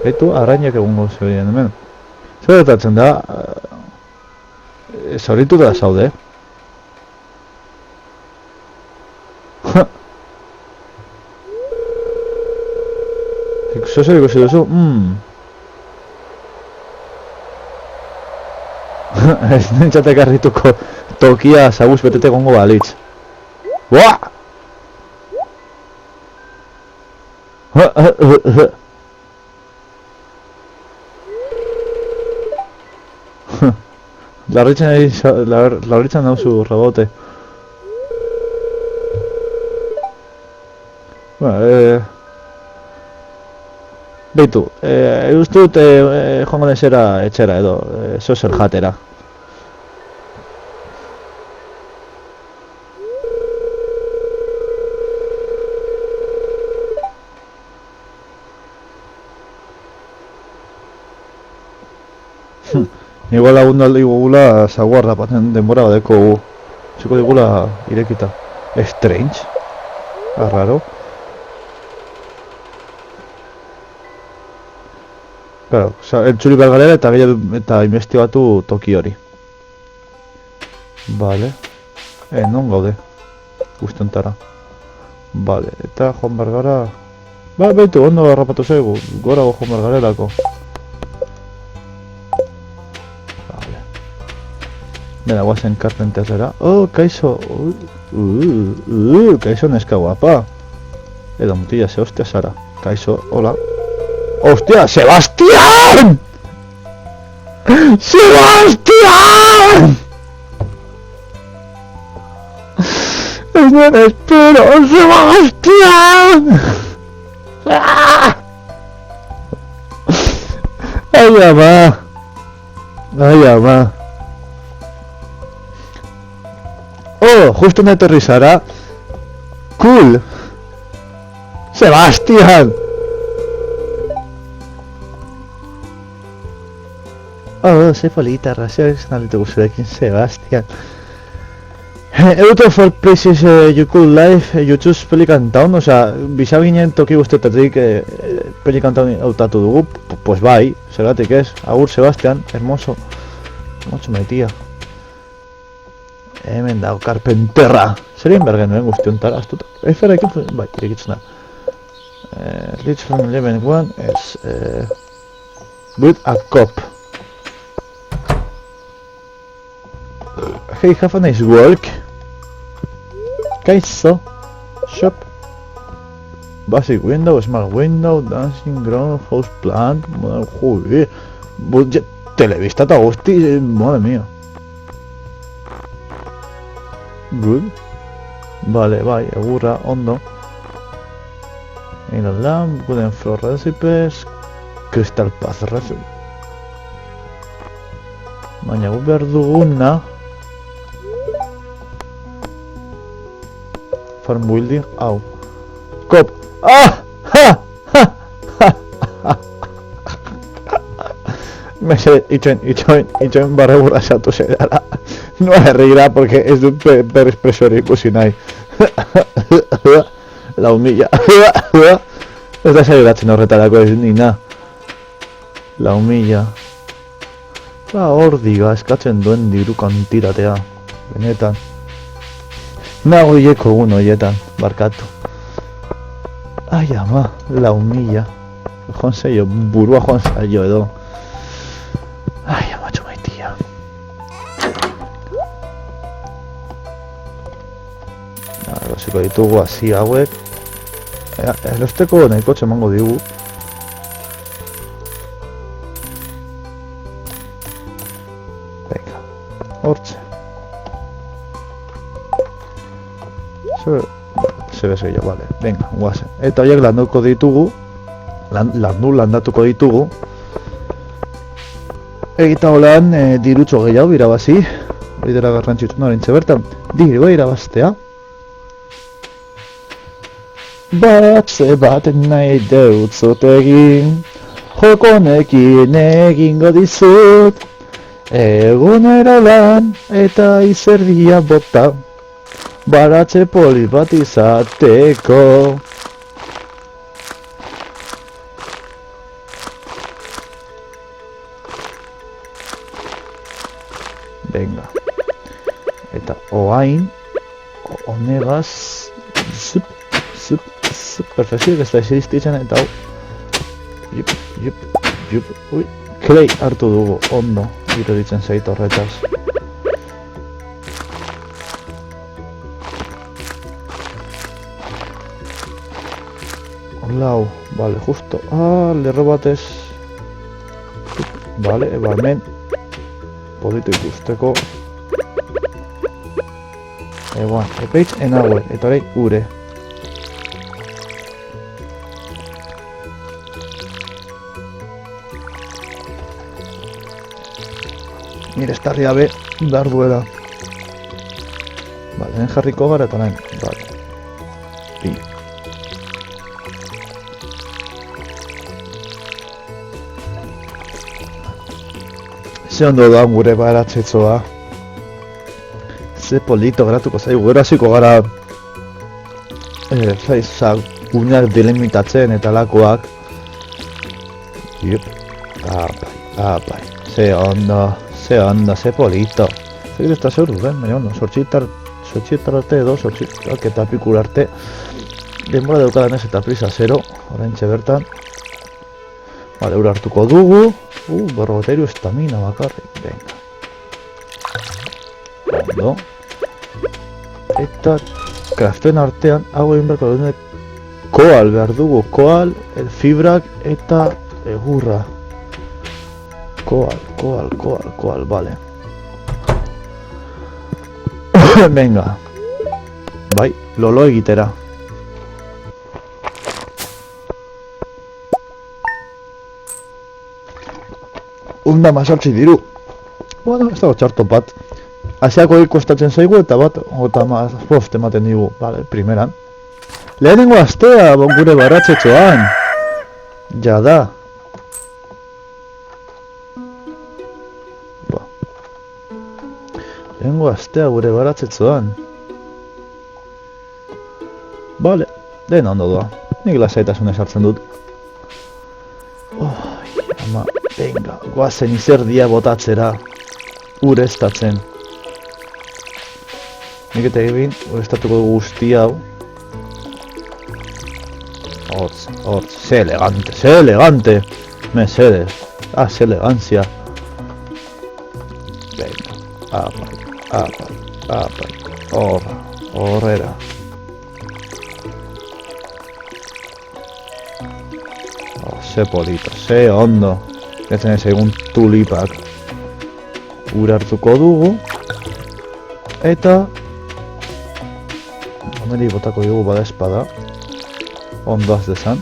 Eitu, arrainak egungo zeuden hemen. Zer gertatzen da? Zauritu da zaude? Zer ikusi duzu? Ez nintzatek harrituko tokia zabuz betete gongo balitz. Buah! Larritzen dauzu rebote. Beitu, uste dut joango desera etxera edo, zozer jatera. Igual lagundu alde digula zaguarda baten denbora badeko txiko digula irekita. Strange? Arraro. Claro, entzuli behar garela eta gehiago eta investigatu toki hori. Vale. Non gaude. Guztontara. Vale, eta joan behar gara... Ba, behitu, ondo garrapatu zaigu. Gorago joan behar garelako. Vale. Bera, guazen karpenterrera. Oh, kaixo! Kaixo neska guapa. Edo mutila, ze hostia zara. Kaixo, hola. ¡Hostia! ¡Sebastián! ¡Sebastián! ¡No me espero! ¡Sebastián! ¡Ah! ¡Ay, ama! ¡Ay, ama! ¡Oh! Justo me aterrizará. ¡Cool! ¡Sebastián! Oh, ze polita, razio nalitu guzurekin, Sebastian. Out of all places you could live, you choose Pelican Town, osea, bizau ginen toki guztetatik Pelican Town hautatu dugu, pues bai, zergatik ez, agur Sebastian, hermoso. Hermoso maitia. Hemen dago karpenterra. Zerien behar genuen guztiontara, astuta. Efera ekitzen, bai, irekitzen da. Reach from 11-1 is build a cop. Hey, have a nice work. Kaixo. Shop. Basic window, smart window, dancing ground, house plant, modern... Joder. Budget... Televista eta guzti, madre mía. Good. Vale, bai, egurra, ondo. Iron lamp, wooden floor recipes, crystal path recipe. Baina gu behar duguna... Farm building, hau. Kop! Ah! Ha! Ha! Ha! Ha! Mese, itxoin barregurra xatu zedara. No herrira, porque ez dut per espresori ikusi nahi. La humilla. Ez da zairatzen horretarako ez nina. La humilla. Ba, hor diga, eskatzen duen diru kantitatea. Benetan. Nago hileko egun horietan, barkatu. Ai ama, la humilla. Joan zaio, burua joan zaio edo. Ai ama, txumaitia. Erosiko ditugu hazi hauek. Erosteko nahiko txemango digu. Venga, hortxe. Se ve yo, vale, venga, guazen. Eta horiek landatuko ditugu. Eta holan dirutxo gehiago irabazi. Hori dela garrantzitsu norintze bertan. Dirua irabaztea. Batze baten nahi deutzot egin. Jokonekin egingo dizut. Egunero lan eta izerdia bota. Baratze poli bat izateko. Venga. Eta oain honegaz zup, perfekzio, ez da existitzen eta hau jup, ui, klei hartu dugu, ondo, iruditzen zait horretaz. Lau, vale, justo, lerro batez. Vale, hemen politu ikusteko. Eguan, epeitz enagoen, eta hori ure. Nire estarri gabe behar duela. Vale, lehen jarriko gara eta lehen, vale. Pi. Ze ondo da gure baratzetzoa. Ze polito geratuko zaigu, gero hasiko gara guneak delimitatzen eta lakoak. Yep. Apai, ze ondo, ze polito. Zer ez da zeur duen, baina ondo, sortxietar arte edo, sortxietak eta pikul arte. Denbora daukadan ez eta prisa zero, oraintxe bertan. Vale, ura hartuko dugu. Berrogotairu estamina bakarrik, venga. Ondo. Eta kraften artean, hau egin berko duen koal behar dugu, koal, fibrak eta egurra. Koal, vale. Venga. Bai, lolo egitera. Unda mazortzi diru. Bueno, ez dago txarto bat. Asiako kostatzen zaigu eta bat, eta bost ematen digu, vale, primeran. Lehenengo astea, gure baratzetxoan. Jada. Lehenengo astea gure baratzetxoan. Vale, lehen ondo doa. Nik lasaitasun esartzen dut. Ama, venga, goazen izerdia botatzera. Ureztatzen. Nik eta egin, ureztatuko dugu guzti hau. Hortz, ze elegante. Mesedes. Ze elegantzia. Venga, apai. Horrera. Ze polito, ze ondo. Ezen ez egun tulipak. Ura hartuko dugu. Eta Homeri botako dugu bada espada. Ondo az dezan.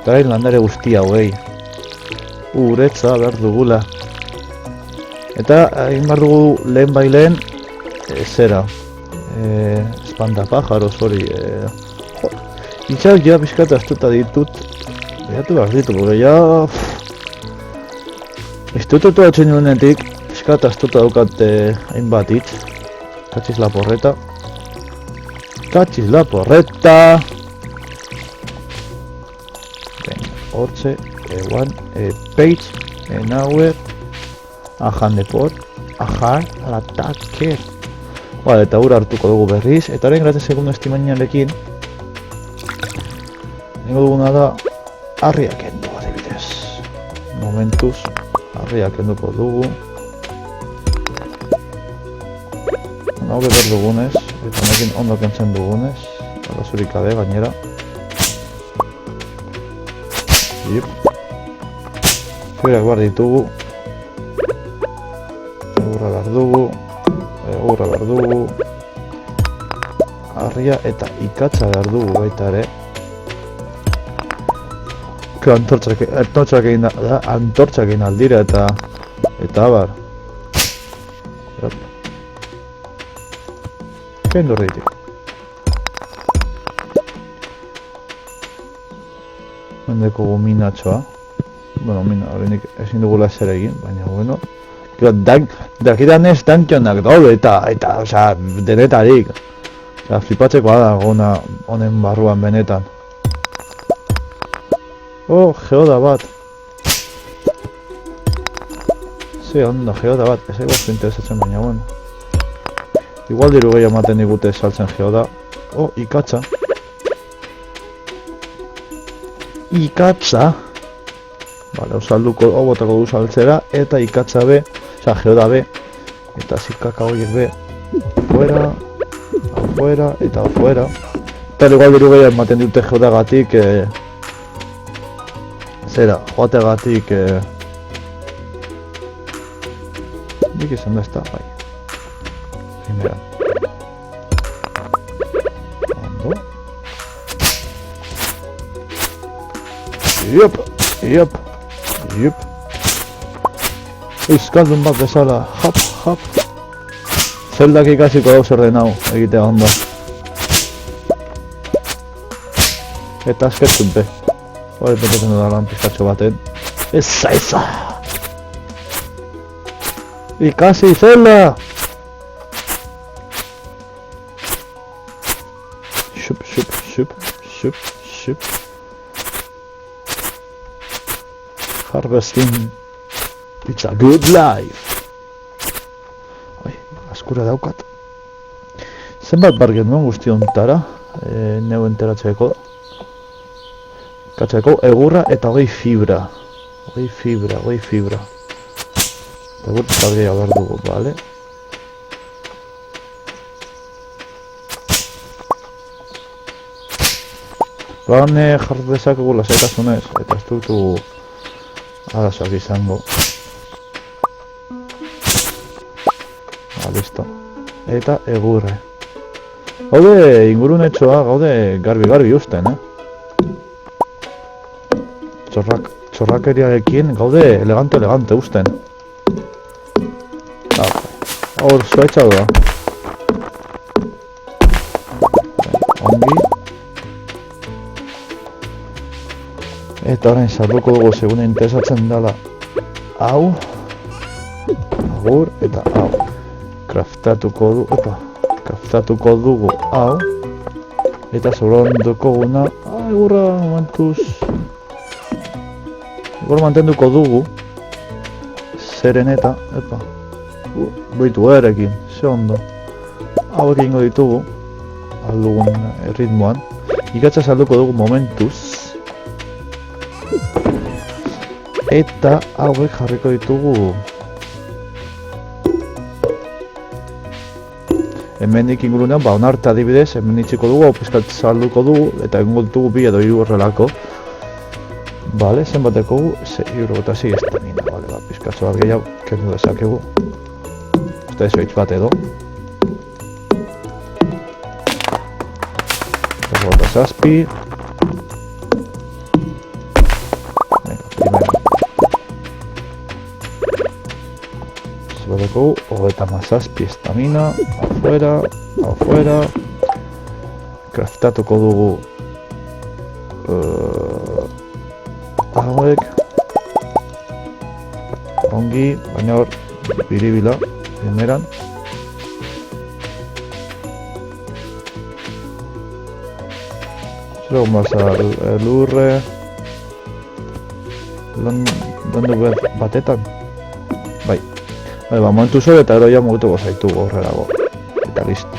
Garain landare guzti hauei. Uretza behar dugula. Eta egin behar dugu lehen bai lehen zera. Espantapájaros hori. Itxak ja pixkat astuta ditut. Behatu behar ditu, porque ja... Institutu hatzen nuenetik, pixkat astuta daukat hainbat hitz. Katxiz la porreta. Venga, hortze, one, page, nowhere, ajan deport, ajar, al ataque. Vale, eta ura hartuko dugu berriz, eta orain gratis segundo estimainarekin. Nengo duguna da, harriak endu adibidez. Momentuz, harriak enduko dugu. Hau beber dugunez, eta honekin ondo kentzen dugunez. Arazurik gabe gainera. Fibrak behar ditugu. Egurra behar dugu. Harria eta ikatza behar dugu baita ere. Antortxak egin aldira eta abar. Kendu horreitik. Mendeko minatxoa. Bueno, horrenik ezin dugula ezer egin, baina bueno. Dakidan ez dankionak daude eta, osea, denetarik. Osea, flipatzekoa da honen barruan benetan. Geoda bat. Ze ondo, geoda bat. Ez egoztu interesatzen baina, bueno. Igual diru gehiago ematen digute saltzen geoda. Ikatza. Vale, usalduko, botako du saltzera, eta ikatza be, osea, geoda be, eta zikaka horiek be, afuera, eta afuera. Eta igual diru gehiago ematen dute geodagatik, joategatik, nik izan da ez da, bai. Primera. Ondo. Iop. Euskaldun bat bezala, hap. Zeldak ikasiko dauz erden hau, egitea ondo. Eta askertzun be. Hori petatzen dudalan pizkatxo baten. Eza! Ikasi zelda! Xup. Harvesting. It's a good life. Oi, askura daukat. Zenbat bar genuen guzti hontara, neu enteratzeko. Katzeko, egurra eta 20 fibra. 20 fibra. Eta gurt bat gehiago behar dugu, bale? Baina jartu dezakegu lasaitasunez, eta ez dugu arazoak izango. Listo. Eta egurre. Gaude ingurunetxoa, gaude garbi usten, Txorrakeriarekin gaude elegante usten. Hor, zuaitza doa. Ongi. Eta orain salduko dugu segun interesatzen dela hau, agur eta hau. Kraftatuko dugu hau eta sobranduko guna egurra momentuz egurra mantenduko dugu zeren eta boitu erekin, ze ondo hauek egingo ditugu aldugun ritmoan ikatza salduko dugu momentuz eta hauek jarriko ditugu hemendik ingurunean, onarte adibidez, hemen itxiko dugu, hau pizkat salduko dugu, eta egingo ditugu 2 edo 3 horrelako. Bale, zenbateko gu, 6 estamina, bale, pizkatzo bat gehiago, kendu dezakegu. Eta ez behitz bat edo. 7. Zenbateko gu, 37 estamina, afuera, kraftatuko dugu hauek, ongi, baina hor, biribila, primeran. Zer egon bazar, lurre, landu batetan, bai, momentu zor eta eroia mugutuko zaitu horrelago. Eta listo.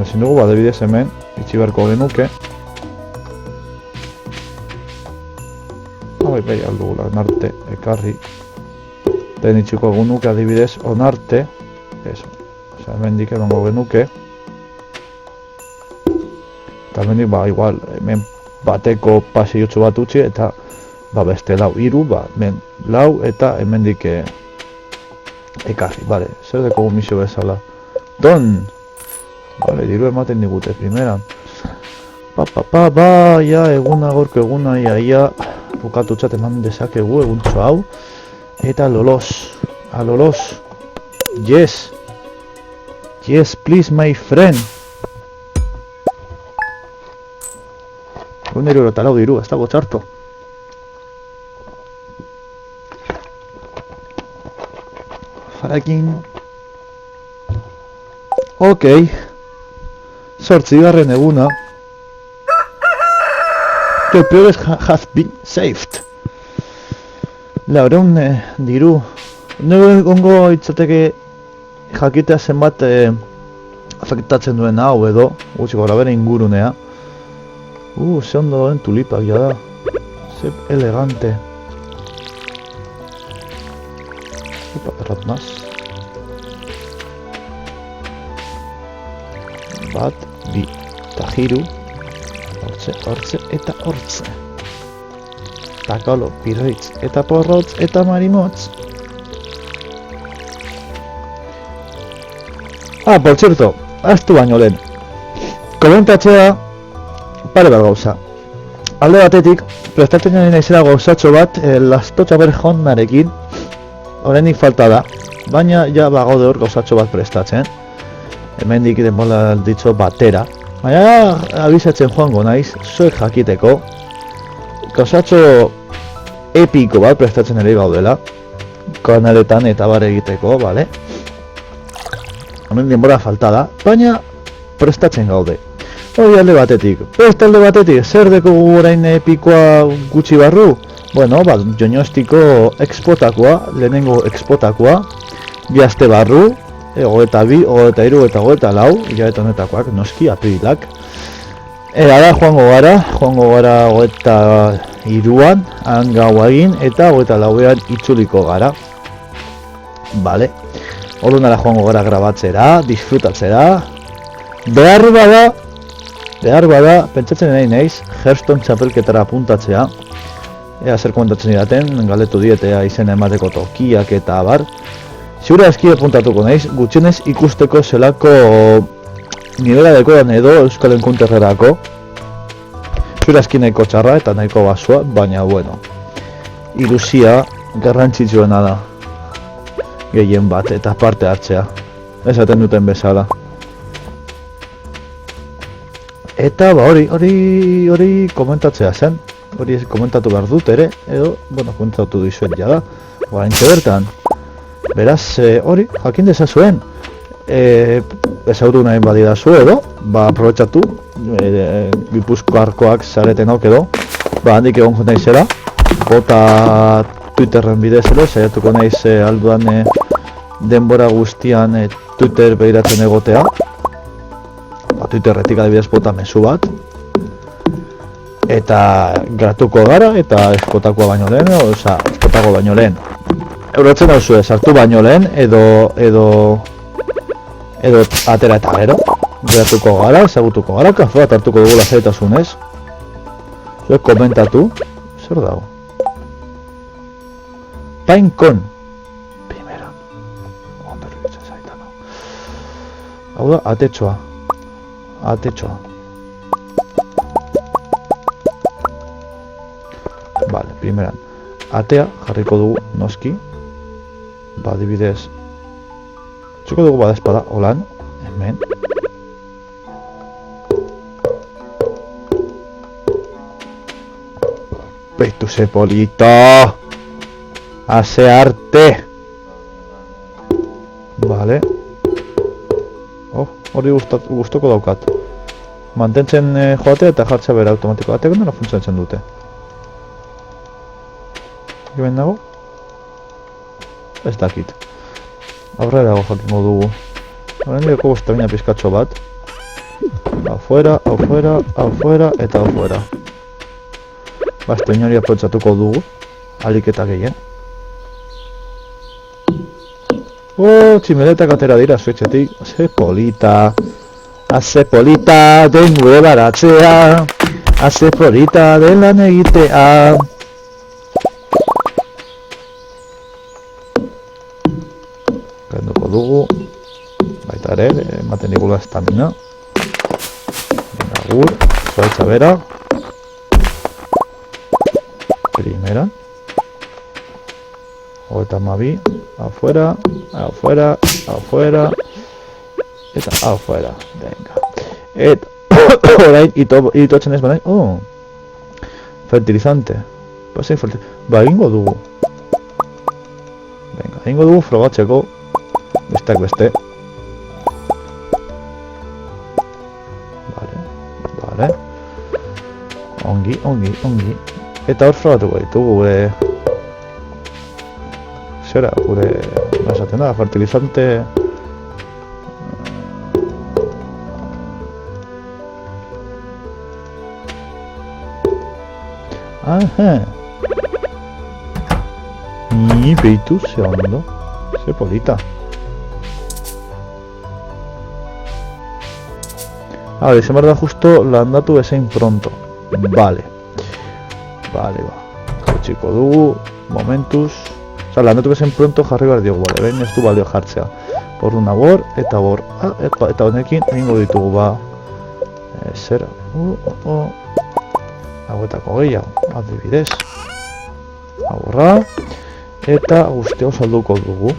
Ezin dugu, badebidez hemen, itxi beharko genuke. Bai, aldugula, onarte, ekarri. Den itxiko genuke adibidez, onarte. Eso. Osea, hemen dik emango genuke. Eta hemen dik, igual, hemen bateko pasillotxo bat utzi eta beste lau, 3, hemen lau eta hemendik ekarri, bale, zer deko misio bezala. Don! Bale, diru ematen digute primeran. Ja, eguna, gorko eguna, ia, bukatu txat eman dezakegu eguntzo hau. Eta lolos, yes, please my friend. Egun diru eta lau diru, ez dago txarto. Farakin. Ok. 8. eguna. The progress has been saved. Laureun diru. Gongo itzateke jakitea zenbat afektatzen duen hau edo. Gutxiko gara bere ingurunea. Ze ondo den tulipak jada. Ze elegante. Errat maz. Bat, 2, eta 3. Hortze, eta hortze. Takalo, piroitz, eta porrotz, eta marimotz. Por cierto, aztu baino lehen. Komentatzea, pare bat gauza. Alde batetik, prestatzen jaren izela gauzatxo bat, lastotxa berjonarekin, horrenik falta da, baina ja bagaude hor gauzatxo bat prestatzen. Hemen dik denbola ditzo batera. Baina abizatzen joango naiz, zuek jakiteko. Gauzatxo epiko bat prestatzen ere gaudela. Kanaletan eta bar egiteko, bale? Hemen denbora falta da, baina prestatzen gaude. Hori alde batetik. Beste alde batetik, zer deko orain pikoa gutxi barru? Bueno, Joñostiko expotakoa, lehenengo expotakoa, bi aste barru, 22, 23 eta 24, hilabete honetakoak, noski, aprilak. Ara joango gara 23an, han gaua egin, eta 24an itzuliko gara. Vale. Orduan ara joango gara grabatzera, disfrutatzera. Behar bada, pentsatzen nahi naiz, Hearthstone txapelketara apuntatzea. Ea zer komentatzen didaten, galdetu dietea izena emateko tokiak eta abar. Ziura eski apuntatuko naiz, gutxienez ikusteko zelako nivela dekodan edo Euskal Encounterrerako. Ziura eski nahiko txarra eta nahiko basua, baina bueno. Ilusia garrantzitsuena da. Gehien bat eta parte hartzea. Esaten duten bezala. Eta hori komentatzea zen. Hori komentatu behar dut ere, edo, bueno, komentatu dizuet jada, oraintxe bertan. Beraz, hori, jakin dezazuen, ezagutu nahi badidazu edo, aprobetxatu, Gipuzkoarkoak zaretenok edo, handik egon naizela, bota Twitterren bidez ere, saiatuko naiz alduan denbora guztian Twitter behiratzen egotea, Twitterretik adibidez bota mezu bat, eta gratuko gara, eta eskotakoa baino lehen, eskotako baino lehen. Eurotzen dauzue, sartu baino lehen, edo atera eta gero. Gratuko gara, ezagutuko gara, kafe bat hartuko dugu lasaitasunez. Zuek komentatu, zer dago? Pinecon. Primera. Ondo iruditzen zaitan. Hau da, atetxoa. Vale, primeran, atea jarriko dugu noski, adibidez, txuko dugu badespada, holan, hemen. Beitu ze polito! Haze arte! Vale. Oh, hori gustoko daukat. Mantentzen joatea eta jartzea bera automatiko batek nola funtzionatzen dute. Hemen nago? Ez dakit. Aurrera jakingo dugu. Horren dugu estamina pizkatxo bat. Afuera, eta afuera. Basta inori apotzatuko dugu. Alik eta gehien. Tximeletak atera dira zuetxetik. Ze polita. Haze polita den gure baratzea. Haze polita den lan egitea. Kenduko dugu. Baita ere, ematen digula estamina. Agur, zuaitza bera. Primera. Eta mabi. Afuera, afuera, afuera. Eta afuera. Venga. Eta orain itotzen ez banain. Fertilizante. Egingo dugu. Venga, egingo dugu frogatzeko. Besteak beste. Vale. Ongi. Eta hor frogatuko ditugu zera, gure esaten da, fertilizante. Ni beitu ze ondo. Ze polita. Izan behar da justo landatu ezein pronto. Vale. Txiko dugu, momentuz. Landatu ezein pronto jarri behar diogu, bale, behin ez du balio jartzea. Por una bor, eta bor. Eta honekin egingo ditugu, zera. Hauetako gehiago, adibidez. Aborra. Eta guztio salduko dugu.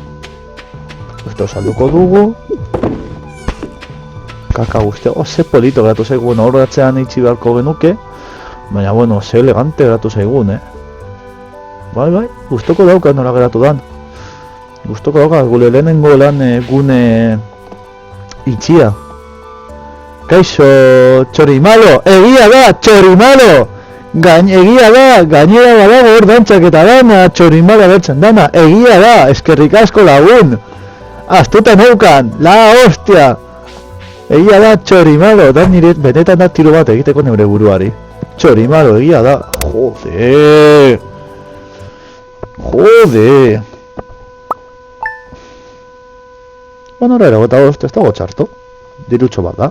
Kaka guztio, ze polito geratu zaigun, horretzean itxi beharko genuke. Baina, bueno, ze elegante geratu zaigun, Bai, gustoko daukat nola geratu dan. Gure lehenengo lan gune itxia. Kaixo, txorimalo, egia da, txorimalo! Egia da, gainera badago hor dantzak eta dana, txorimalo bertzen dana, egia da, eskerrik asko lagun! Astuta neukan, la hostia! Egia da, txorimalo, da nire benetan da tiro bat egiteko neure buruari. Txorimalo, egia da, jode! Jode! Bueno, era gota bost, ez dago txarto. Dirutxo bat da.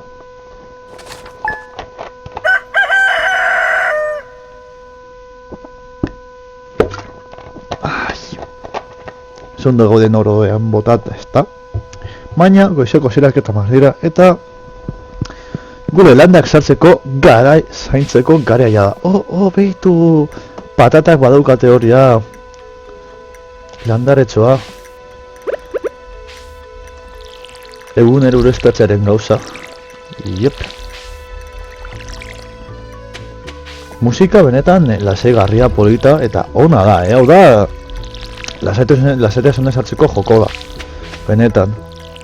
Zondo gauden oroean botat, ez da. Baina, goizeko zerak eta mazira, eta gure landak sartzeko garai, zaintzeko garaia da. Behitu, patatak badaukate hori da. Landaretxoa. Egunero ureztatzearen gauza. Iep. Musika benetan lasaigarria polita eta ona da, hau da. Lasatea zonez hartzeko joko da. Benetan.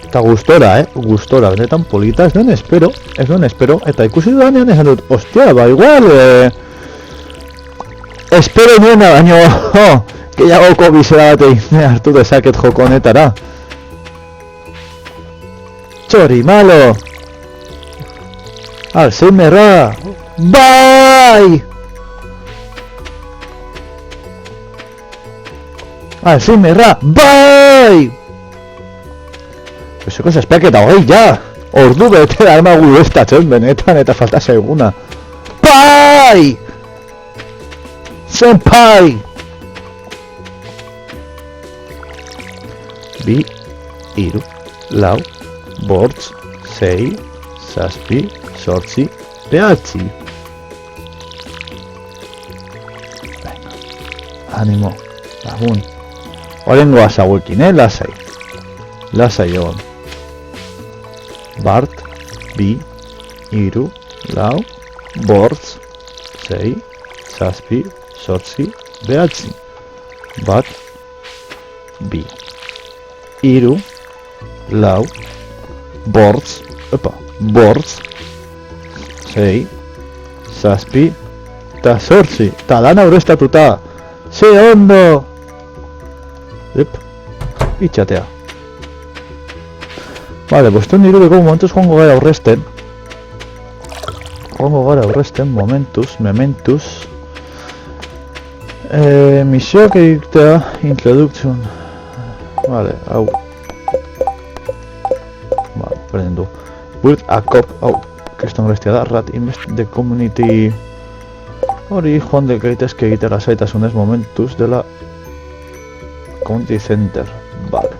Eta gustora, gustora, benetan polita, ez duen espero, eta ikusi dudanean esan dut, ostia, ba igual, espero nuena baino, gehiagoko bizera bat egin hartu dezaket joko honetara. Txorimalo! Alzheimerra! Bai! Alzheimerra! Bai! Ezeko zazpeaketa hogei, ja! Ordu bete da emagu estatzen benetan eta falta zaiguna. Bai! Senpai! Bi, iru, lau, bortz, sei, zazpi, sortzi, behatzi. Animo, lagun. Orengoa zauekin, lasai. Lasai egon. Bart, bi, iru, lau, bortz, sei, zazpi, sortzi, behatzi. Bat, bi, iru, lau, bortz, sei, zazpi, eta sortzi, eta dana urestatuta. Ze ondo! Itxatea. Vale, boston irudeko momentuz joango gara aurresten. Mementuz. Misioak egitea, introduction. Vale, hau. Vale, berdin du. Build a cop, hau. Kriston bestia da, rat invest the community. Hori joan dekaitezke egitera zaitasunez momentuz dela community center. Vale.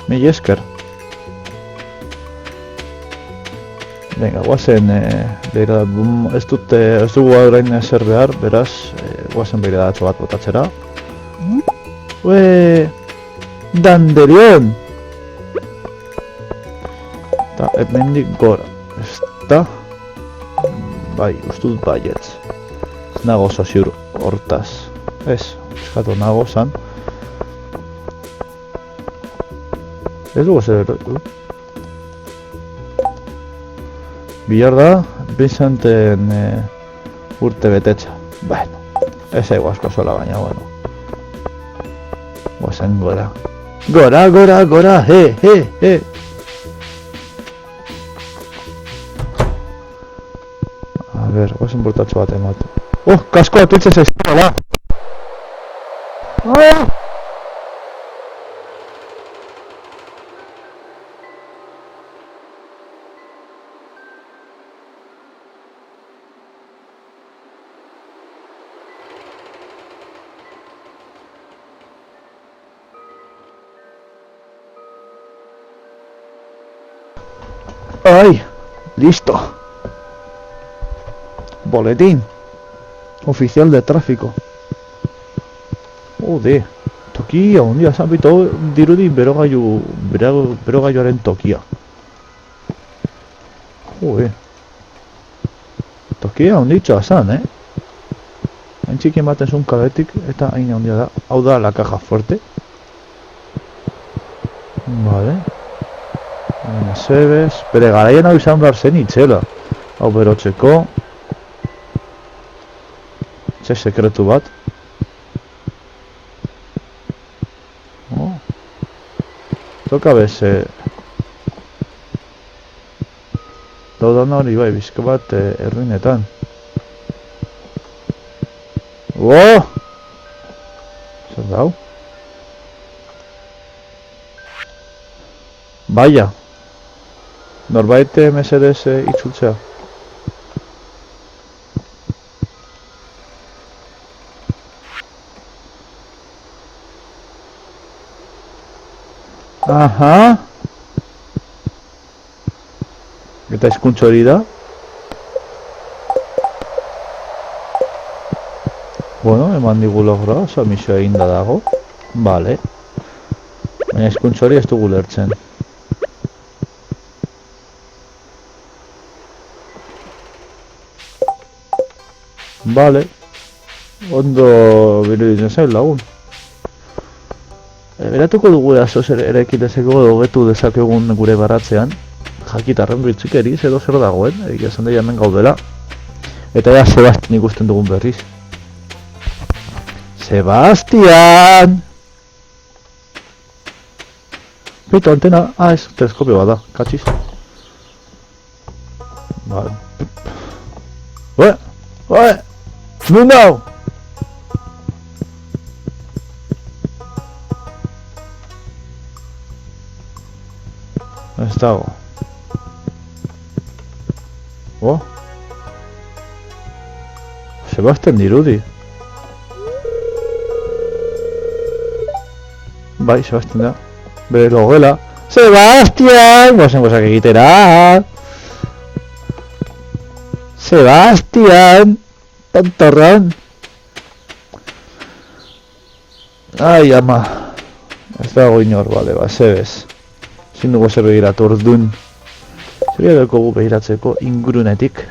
Mila esker. Venga, guazen behira, ez dugu orain ezer behar, beraz, guazen behira datxo bat botatzera. Dandelion! Eta, hemendik gora. Ez da? Bai, ustut baietz. Ez nago oso ziur hortaz. Ez, eskatu nago zan. Ez dugu zer Bihar da, Vincenten urte betetxa. Bueno, ez egu asko sola baina, bueno. Gozen gora. Gora, he. A ber, gozen burtatxo bat ematu. Kaskoa piltzen zaizkera da! ¡Ay! ¡Listo! Boletín. Oficial de tráfico. Joder. Tokia, un día zapito dirudi berogailuaren tokia. Joder. Tokia onditxoa zan, Hain txiki ematen zuen kaletik eta hain handia da. Hau da la caja fuerte. Vale. Sebes. Bere garaian hau izan behar zen itxela. Hau berotzeko. Etxe sekretu bat. Oh. Toka beze. Daudan hori bai, bizka bat erruinetan. Zer dau? Baia. Norbait mesedez itzultzea. Aha. Eta hizkuntza hori da. Bueno, eman digu logra, oso misioa eginda dago. Vale. Baina hizkuntza hori ez dugu lertzen. Vale. Ondo biruditzen zain lagun. Beratuko dugu asoz erekitezeko hobetu dezakegun gure baratzean. Jakitarren bitxikeriz edo zer dagoen, egia esan da hemen gaudela. Eta ja Sebastian ikusten dugun berriz. Sebastian! Pito, antena. Ez, teleskopio bat da, katxiz. Vale. Oe! Non dau! Ez dago. Sebastian dirudi. Bai, Sebastian da. Bere logela. Sebastian! Goazen gozak egitera. Sebastian! Tontorron! Ai, ama. Ez dago inor, bale, ba, zebez. Ezin dugu zer begiratu ordun. Zeria dugu begiratzeko ingurunetik.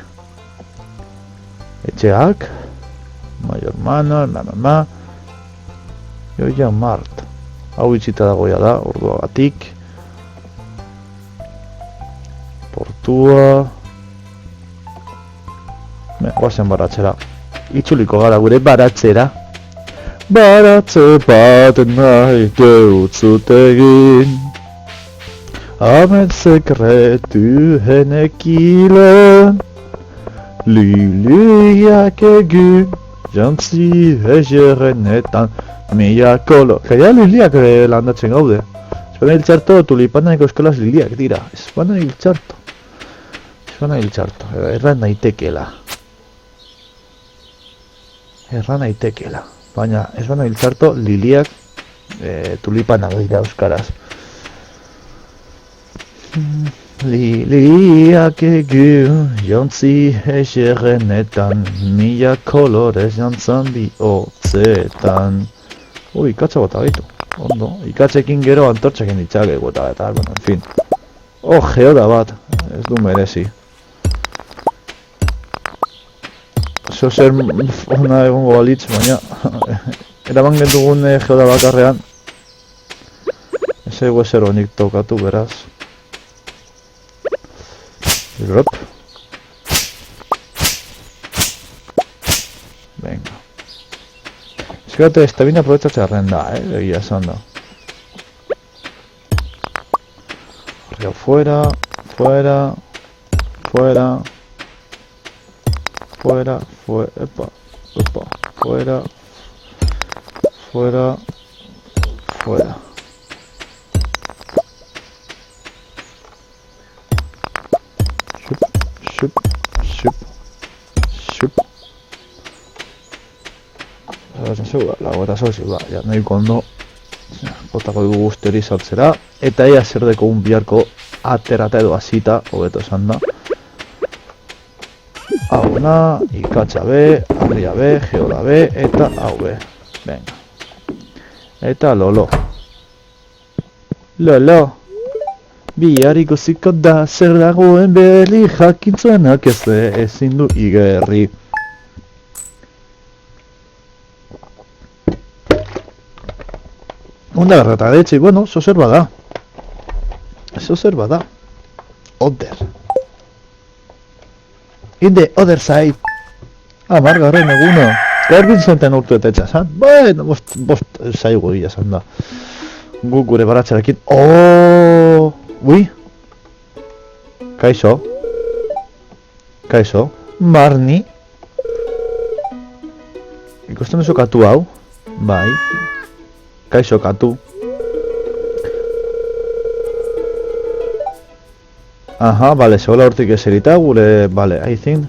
Etxeak. Mayor hermano, hermano. Joia Mart. Hau itxita dagoia da, orduagatik. Portua. Guazen baratzera. Itzuliko gara gure baratzera. Baratze bat nahi deutzut egin. Amen sekretu henekile. Liliak egin jantzi egerenetan mila kolo. Gaia liliak landatzen gaude. Espana hiltzarto tulipanako eskolas liliak dira. Espana hiltzarto. Erran naitekela. Baina espana hiltzarto liliak tulipanak dira euskaraz. Liliak egin jontzi egerenetan mila kolorez jantzan bihotzetan. Ikatza bota gaitu. Ondo, ikatzekin gero antortzekin ditzakegu eta, bueno, en fin. Geoda bat, ez du merezi. Zo zer ona egongo balitz, baina eraman gendugun geoda bakarrean. Ez egu ezer honik tokatu, beraz. Drop. Venga. Fíjate, estamina aprovechatzea renda, egia esan da. Arriba, fuera, fuera, fuera, fuera, epa, fuera, fuera, fuera. Lagoeta zozi, ja nahiko ondo botako dugu guztiori saltzera eta ea zer deko un biharko aterata edo azita, hobeto esan da. Hau na, ikatza be, arria be, geoda be, eta hau be. Venga. Eta lolo. Lolo. Bihar ikusiko da zer dagoen berri jakintzuenak ezin du igerri. Onda berreta detzi, bueno, zo zer bada. Eso zer bada. Other. In the other side. Amargarren eguno. Garbin zenten urtu eta etxasan. Bueno, bost zaigu gila zan da. Guk gure baratxarekin. Ui. Kaixo. Kaixo. Marni. Ikusten duzu katu hau. Bai. Kaixo katu. Aha, vale, segola hortik eserita gure, vale, I think.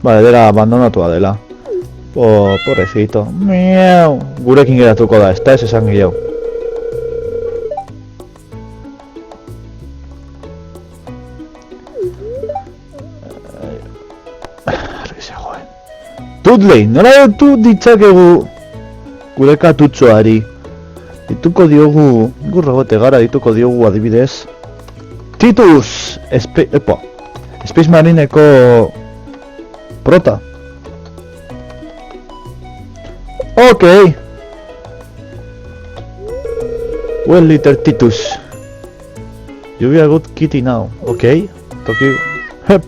Vale, dela abandonatua dela. Pobrecito. Miau. Gurekin geratuko da, ez da ez esan gehiago. Dudley, nola dutu ditzakegu gure katutxoari? Dituko diogu, gurra bote gara dituko diogu adibidez. Titus! Space Marineko prota. Ok. Well, little Titus. You be a good kitty now, ok? Toki...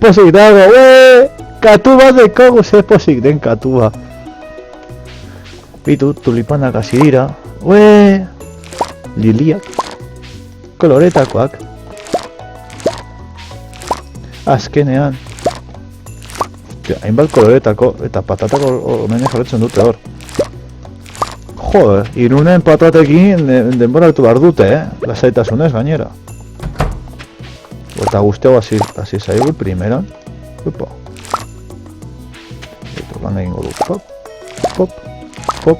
Posik dago, Katu bat dekogu ze posik den katua. Bitu, tulipanak hasi dira. Liliak. Koloretakoak. Azkenean. Hainbat koloretako eta patatako honen jarretzen dute hor. Joder, Irunen patatekin denbora hartu behar dute, lasaitasunez gainera. Eta guztiago hasi zaigu primeran. Upa. Lan egingo du. Pop, pop, pop.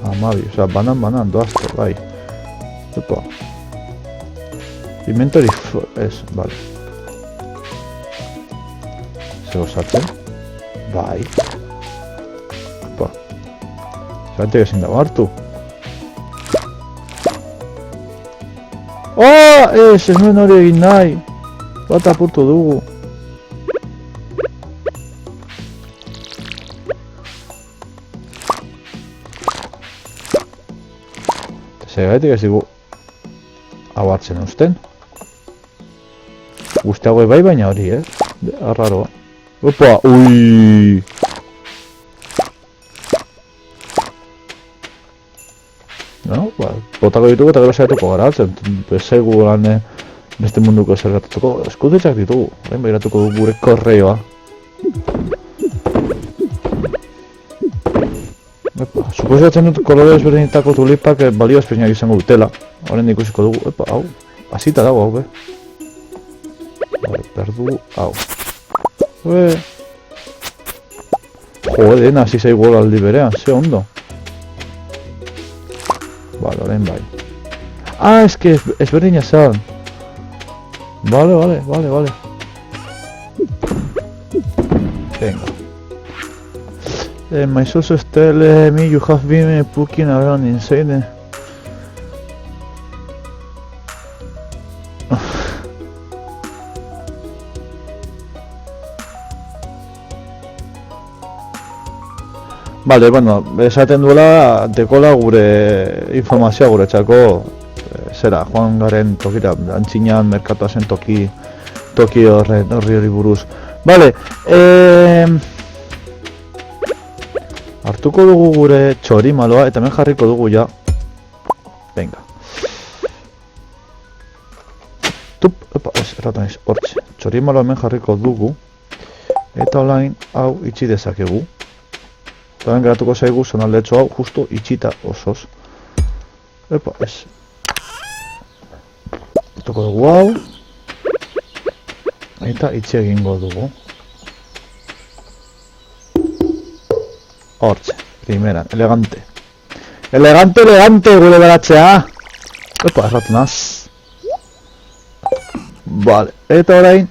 Amabi, osea, banan doazte, bai. Upa. Inventory ez, vale. Zer osatzen? Bai. Upa. Zeratik ezin dago hartu. Ez nuen hori egin nahi. Bat apurtu dugu. Segaitik ez digu hau hartzen usten. Guztiago bai baina hori, arraroa. Opa, ui. No, botako ditugu eta gero saiatuko gara hartzen. Zaigu lan beste munduko zergatatuko. Eskudetzak ditugu, orain behiratuko dugu gure korreoa. Suposatzen dut kolore ezberdinetako tulipak balio ezberdinak izango dutela. Horren ikusiko dugu, hau, hasita dago hau, perdu, hau. Jode, hasi zaigu aldi berean, ze ondo. Vale, orain bai. Es que ezberdina zan. Vale. Venga. My sources tell me you have been poking around inside. Vale, bueno, esaten duela dekola gure informazioa guretzako zera, joan garen tokira, antzinean merkatua zen toki horri buruz. Vale, hartuko dugu gure txorimaloa eta hemen jarriko dugu ja. Venga. Tup, erratan iz, hortxe. Txorimaloa hemen jarriko dugu. Eta olain hau itxi dezakegu. Eta hemen geratuko zaigu zonaldetxo hau justo itxita osoz. Ez. Itoko dugu hau. Eta itxi egingo dugu. Hortxe, primeran, elegante. Elegante, gure beratzea. Erratu naz. Vale, eta orain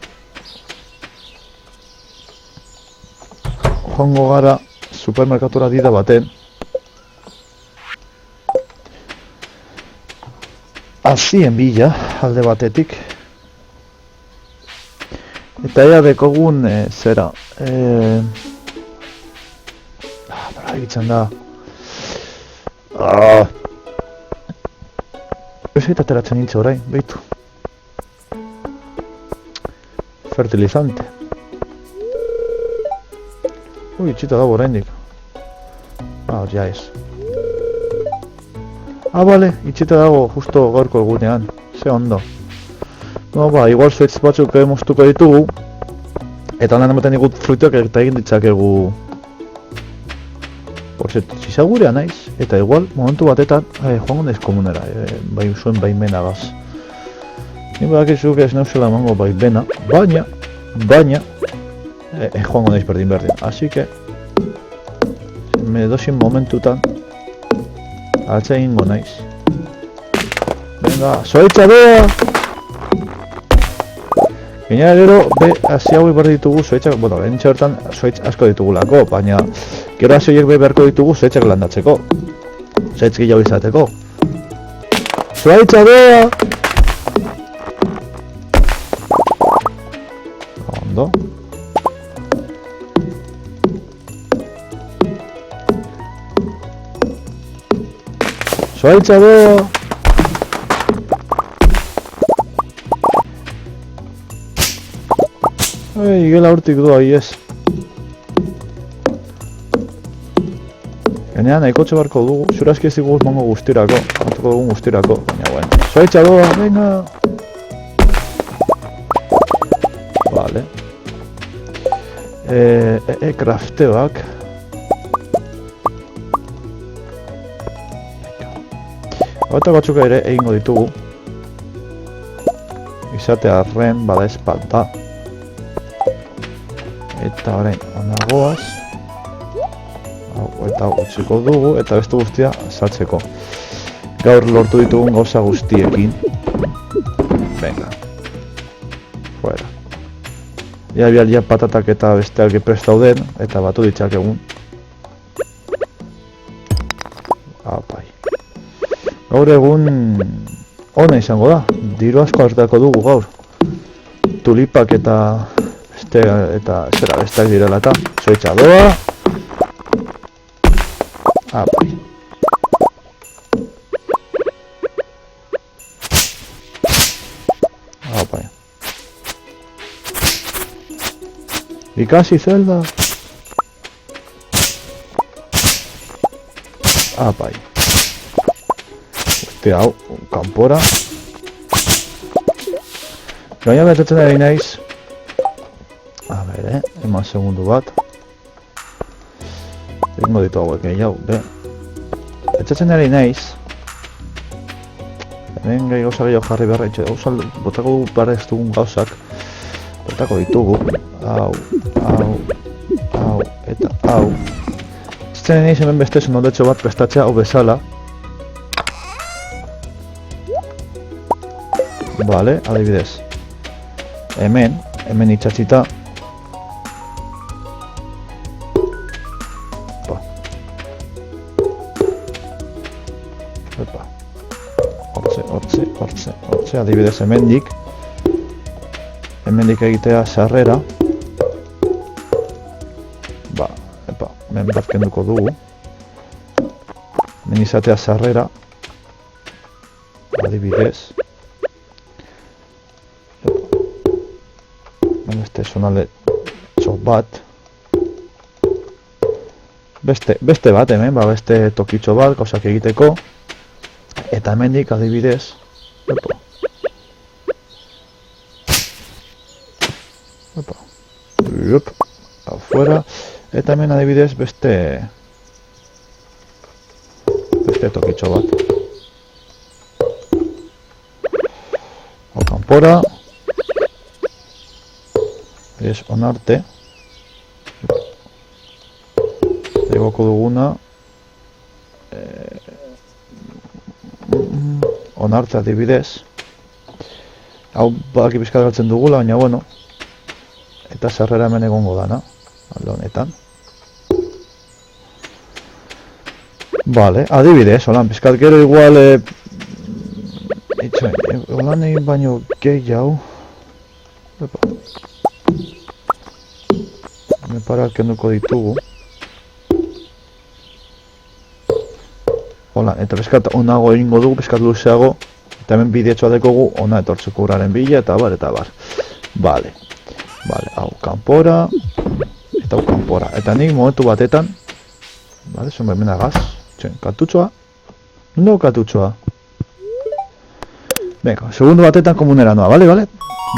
joango gara supermerkatura dida baten. Azien bila, alde batetik. Eta ea dekogun, zera. Egitzen da. Ez eta ateratzen nintze orain, behitu. Fertilizante. Itxita dago oraindik. Ja ez. Bale, itxita dago justo gaurko egunean. Ze ondo. Igual zuetz batzuk moztuko ditugu. Eta honan ematen digut fruituak eta egin ditzakegu. Por cierto, zizagurea naiz. Eta igual, momentu batetan, joango naiz komunera, zuen baimenagaz. Ni badakizuk ez nauzela emango baimena, baina, joango naiz berdin. Así que, dozin momentutan, altza egingo naiz. Venga, zoitza bea! Gainera gero, hasi hauek behar ditugu zoitzak, lehentxe hortan zoitz asko ditugulako, baina gero hasi horiek beharko ditugu zoitzak landatzeko. Zoitz gehiago izateko. Zoitza bea! Ondo. Zoitza bea! Gela urtik du ez. Gainera nahikotxe barko dugu, zurazki ez dugu mango guztirako, antuko dugun guztirako, baina bueno. Zoitza doa, venga! Vale. Crafteoak. Eta batzuk ere egingo ditugu. Izate arren, bada espalda. Eta orain, onagoaz. Eta utziko dugu, eta beste guztia saltzeko. Gaur lortu ditugun gauza guztiekin. Venga. Fuera. Ja patatak eta besteak prest dauden, eta batu ditzakegun. Apai. Gaur egun ona izango da. Diru asko hartako dugu gaur. Tulipak eta besteak direla eta zoitza doa. Apai. Apai. Ikasi Zelda. Apai. Hau, kanpora. Gaina betetzen ari naiz. Eman segundu bat. Egingo ditu hauek gehiago, Etxatzen ari naiz. Hemen gauza gehiago jarri beharra itxe. Gauza botako behar ez dugun gauzak. Botako ditugu. Hau. Eta hau. Etxatzen ari naiz hemen beste zonaldetxo bat prestatzea hau bezala. Vale, adibidez. Hemen itxatzita. Hortze, adibidez hemendik egitea sarrera. Hemen bat kenduko dugu. Hemen izatea sarrera. Adibidez. Beste zonalde txok bat. Beste bat hemen, beste tokitxo bat, gauzak egiteko. Eta hemendik adibidez. Afuera. Eta hemen adibidez beste tokitxo bat. Kanpora. Ez onarte. Egoko duguna. Onarte adibidez. Hau baki pizkat galtzen dugula, baina bueno. Eta sarrera hemen egongo dana. Alde honetan. Vale, adibidez, holan pizkat gero igual holan egin baino gehiago. Me para kenduko ditugu. Hola, eta peskat onago egingo dugu, peskat luzeago. Eta hemen bidetxoa dekogu, ona etortzeko uraren bila, eta bar, eta bar. Vale, hau kanpora. Eta hau kanpora. Eta nik momentu batetan, vale, zuen behemena gaz. Txen, katutxoa. Nondo katutxoa? Venga, segundo batetan komunera noa, vale?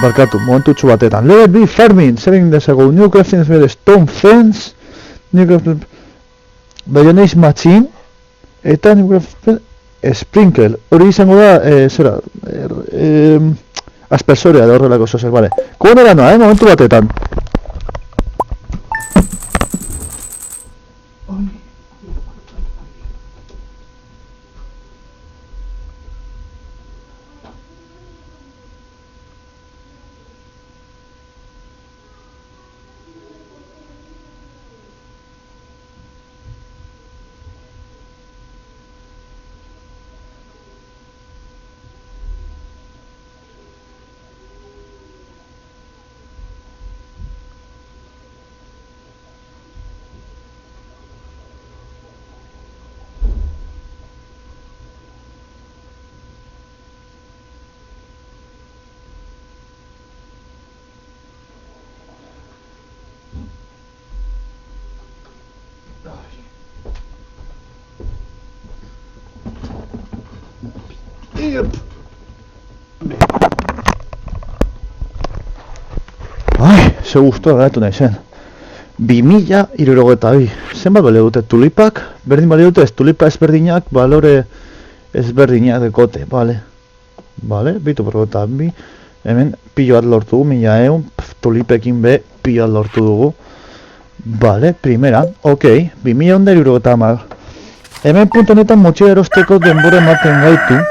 Barkatu, momentutxu batetan. Let it be farming, saving the ago. New crafting with stone fence. New crafting... Bayonese machine. Eta new crafting... Sprinkle. Hori izango da, zera... aspersorea da horrelako zozak, vale. Komunera noa, momentu batetan. Ai, ze guztua geratu nahi zen. 2062. Zenbat balio dute tulipak? Berdin balio dute ez tulipa ezberdinak, balore ezberdinak dekote, bale. Bale, bitu bergota bi. Hemen pilo bat lortu dugu, 1100, tulipekin be pilo bat lortu dugu. Bale, primera, ok, 2160. Hemen punto honetan motxila erosteko denbora ematen gaitu.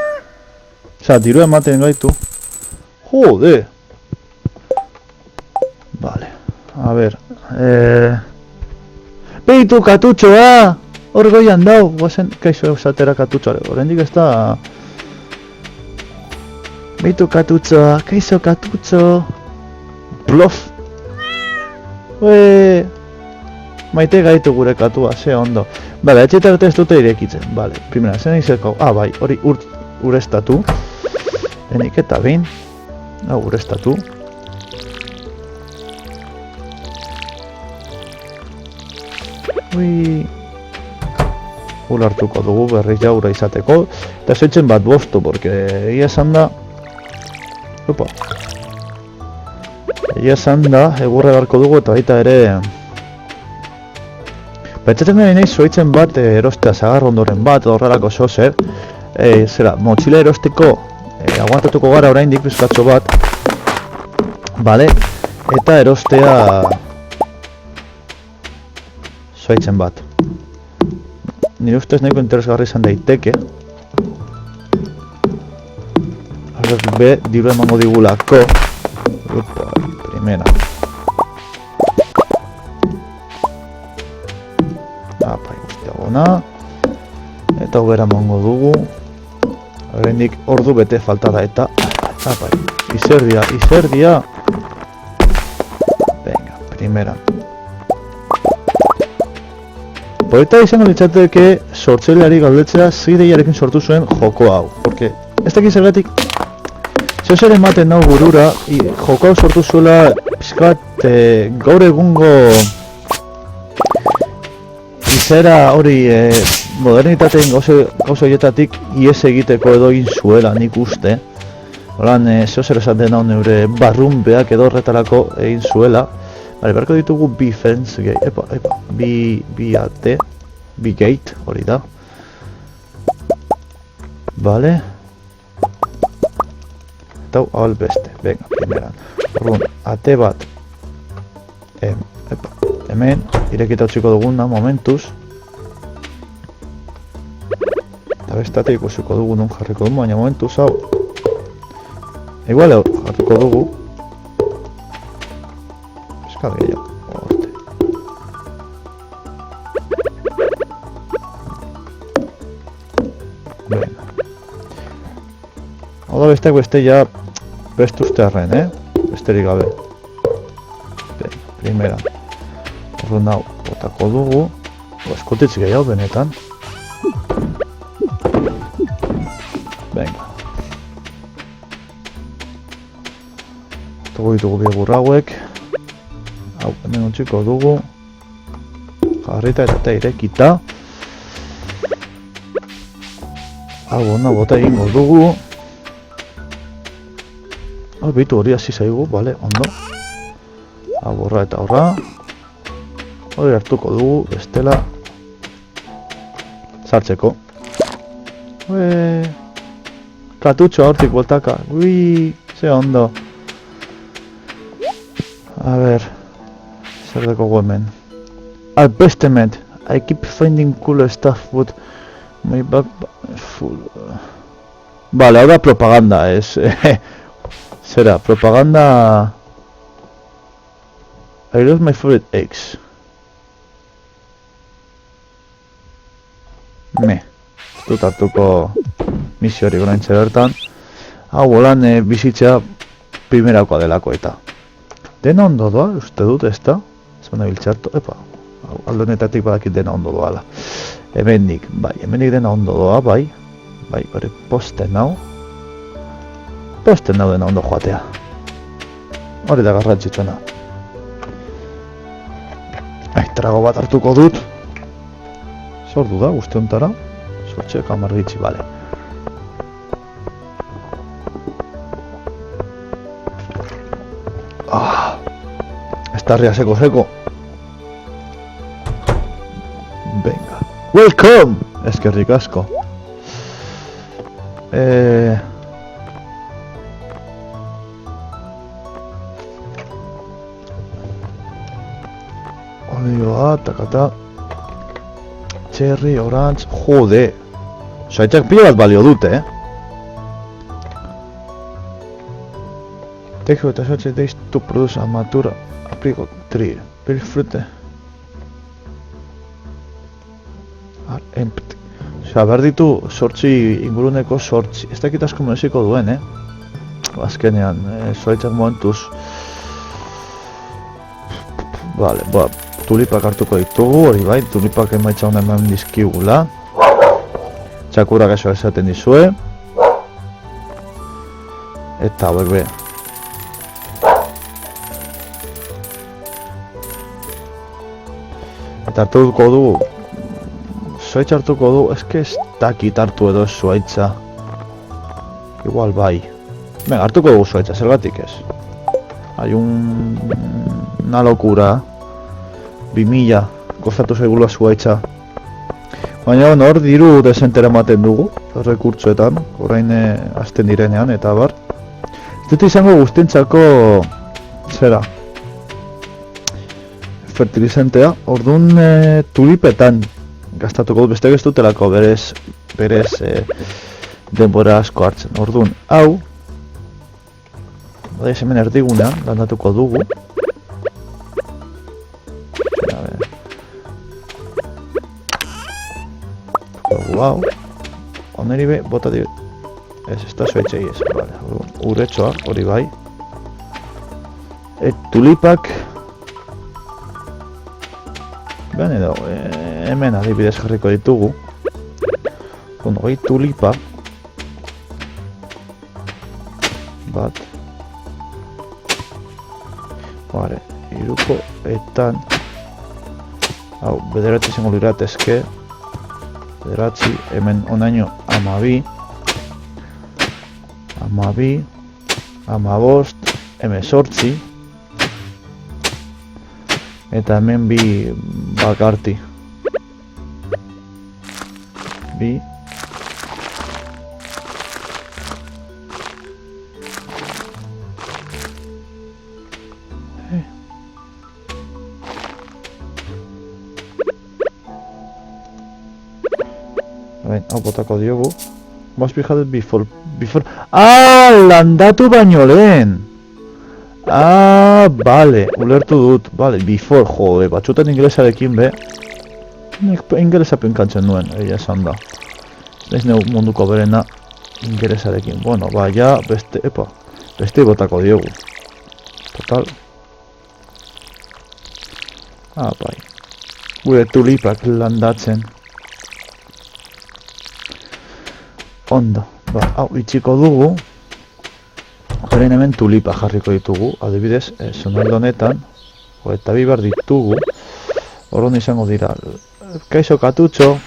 Osa, diru ematen gaitu. Jode! Vale, a ver... Beitu katutxoa! Hor goian dau, guazen, kaixo eusatera katutxoa. Horendik ez da... Beitu katutxoa, kaixo katutxo... Bluff! Ue... Maite gaitu gure katua, ze ondo. Bale, etxetak ez dute irekitzen, bale. Primera, zen izeko, bai, hori urestatu. Enik eta behin. Hau, urestatu. Ui... Ura hartuko dugu berriz jaura izateko. Eta zoitzen bat bostu, porque egia esan da... Opa. Egia esan da, egurre barko dugu eta baita ere... Pentsatzen nahi nahi zoitzen bat erostea zagar ondoren bat, horrelako zozer. Zera, motxila erosteko aguantatuko gara oraindik bizkatxo bat. Bale, eta erostea... Zoitzen bat. Nire ustez nahiko interesgarri izan daiteke. Horrek be, diru emango digulako. Opa, primera. Apa, guztia gona. Eta hobera emango dugu. Horrendik ordu bete falta da eta... Apa, izerdia. Venga, primera. Polita izango litzateke sortzaileari galdetzea zideiarekin sortu zuen joko hau. Porque ez dakit zergatik zeozer ematen nau burura joko hau sortu zuela pizkat gaur egungo izera hori modernitateen gauza horietatik ies egiteko edo egin zuela nik uste. Horan zeozer esaten nau neure barrunbeak edo horretarako egin zuela. Bale, berko ditugu bi fence gate, bi ate, bi gate, hori da. Bale. Eta hau beste, venga, primeran. Orduan, ate bat. Hemen, irekita utziko duguna momentuz. Eta bestatik ikusiko dugu nun jarriko dugu, baina momentuz hau. Igual jarriko dugu. Gehiago, orte. Venga. Hau da besteak beste ja beste ustearren, besterik gabe. Venga, primera. Orduan hau, botako dugu. Eskotitz gehiago benetan. Estugu ditugu biegur hauek. Hau, hemen utziko dugu. Jarrita eta irekita. Hau, ona bota egingo dugu. Hau, behitu hori hasi zaigu, bale, ondo. Hau, horra eta horra. Hori hartuko dugu, bestela. Sartzeko. Katutxo hortik boltaka. Ui, ze ondo. A ber, zer deko hemen. Bestemet. I keep finding cooler stuff, but my back full. Vale, ahora propaganda es. Será propaganda. I lost my favorite eggs. Ez dut hartuko misio hori goraintze bertan. Hau holan bizitzea primerakoa delako eta. Dena ondo doa, uste dut ez da? Zona biltxartu, epa. Aldo honetatik badakit dena ondo doala. Hemendik, bai, hemendik dena ondo doa, bai. Bai, hori posten nau. Posten nau dena ondo joatea. Hori da garrantzitsuna. Trago bat hartuko dut. Zordu da, guzti ontara. Zortxeak amargitzi, bale. Estarria seko. Venga. Welcome! Eskerrik asko. Olioa, takata. Cherry, orange, jode. Zaitzak pila bat balio dute, Take what such days to produce a mature apricot tree. Pale fruit are empty. Osea, behar ditu sortzi inguruneko sortzi. Ez dakit asko mereziko duen, Azkenean, zaitzak momentuz. Vale, tulipak hartuko ditugu, hori bai, tulipak emaitza hona eman dizkigula. Txakurak eso esaten dizue. Eta hauek be. Eta hartuko du. Zuaitza hartuko du, eske ez dakit hartu edo zuaitza. Igual bai. Venga, hartuko dugu zuaitza, zergatik ez. Hay una locura. 2000 kostatu zaigula zuaitza. Baina hor diru desentera ematen dugu, rekurtsoetan, orain hasten direnean, eta bar. Ez dut izango guztientzako, zera, fertilizantea, orduan tulipetan gastatuko dut, beste ez dutelako berez denbora asko hartzen. Orduan, hau, bada hemen erdigunean, landatuko dugu. Hau, oneri be, bota dio. Ez da zuetxei ez, vale. Uretxoa, hori bai. Tulipak. Behan edo, hemen adibidez jarriko ditugu. Hoi tulipa. Bat. Vale, iruko etan. Hau, bederatzi izango liratezke. Bederatzi, hemen onaino amabi, amabost, emezortzi, eta hemen bi bakarti. Bi. Hau botako diogu. Must be had before. Landatu baino lehen! Bale, ulertu dut. Bale, before, jode, batzutan ingelesarekin be. Ingelesa penkantzen nuen, egia esan da. Ez neu munduko berena ingelesarekin. Bueno, ja, beste botako diogu. Total. Bai. Gure tulipak landatzen. Ondo, hau itxiko dugu. Orain hemen tulipa jarriko ditugu, adibidez, zonaldo honetan, eta bi behar ditugu, horren izango dira, kaixo katutxo,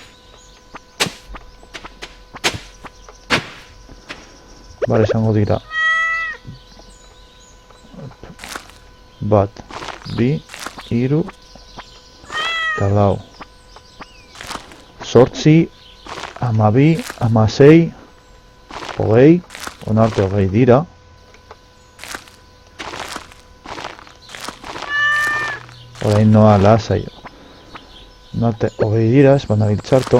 bale, izango dira, bat, bi, hiru, eta lau, 8, 12, 16, 20, onarte 20 dira. Orain noa lasai. Onarte 20 dira, ez banabil txarto.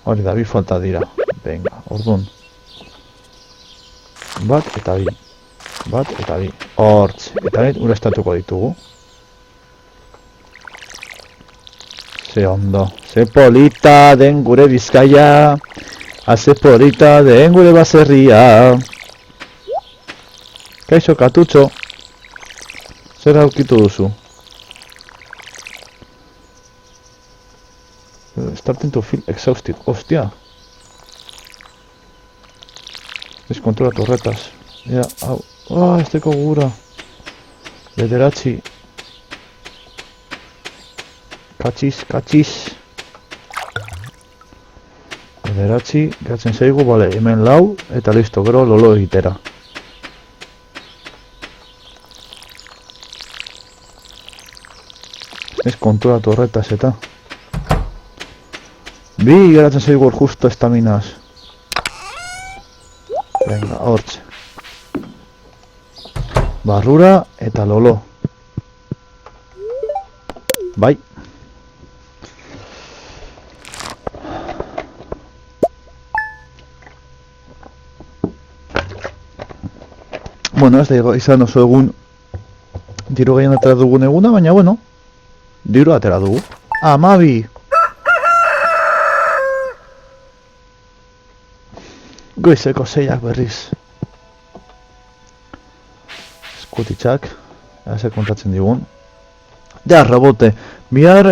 Hori da, bi falta dira. Venga, orduan. Bat eta bi. Bat eta bi. Hortz. Eta net urestatuko ditugu. Ze ondo. Ze polita den gure Bizkaia. Ze polita den gure baserria. Kaixo katutxo. Zer aurkitu duzu? Starting to feel exhausted. Ostia. Ez konturatu horretaz. Ja, hau. Ez teko gura. Bederatzi. Katxiz. Bederatzi. Gatzen zaigu, bale, hemen lau. Eta listo, gero lolo egitera. Ez konturatu horretaz eta. Bi geratzen zaigu justo estaminaz. Venga, hortxe. Barrura eta lolo. Bai. Bueno, ez da izan oso egun diru gehien atera dugun eguna, baina bueno, diru atera dugu. Amabi! Goizeko 6ak berriz. Eskutitxak, eze kontatzen digun. Ja, rebote, bihar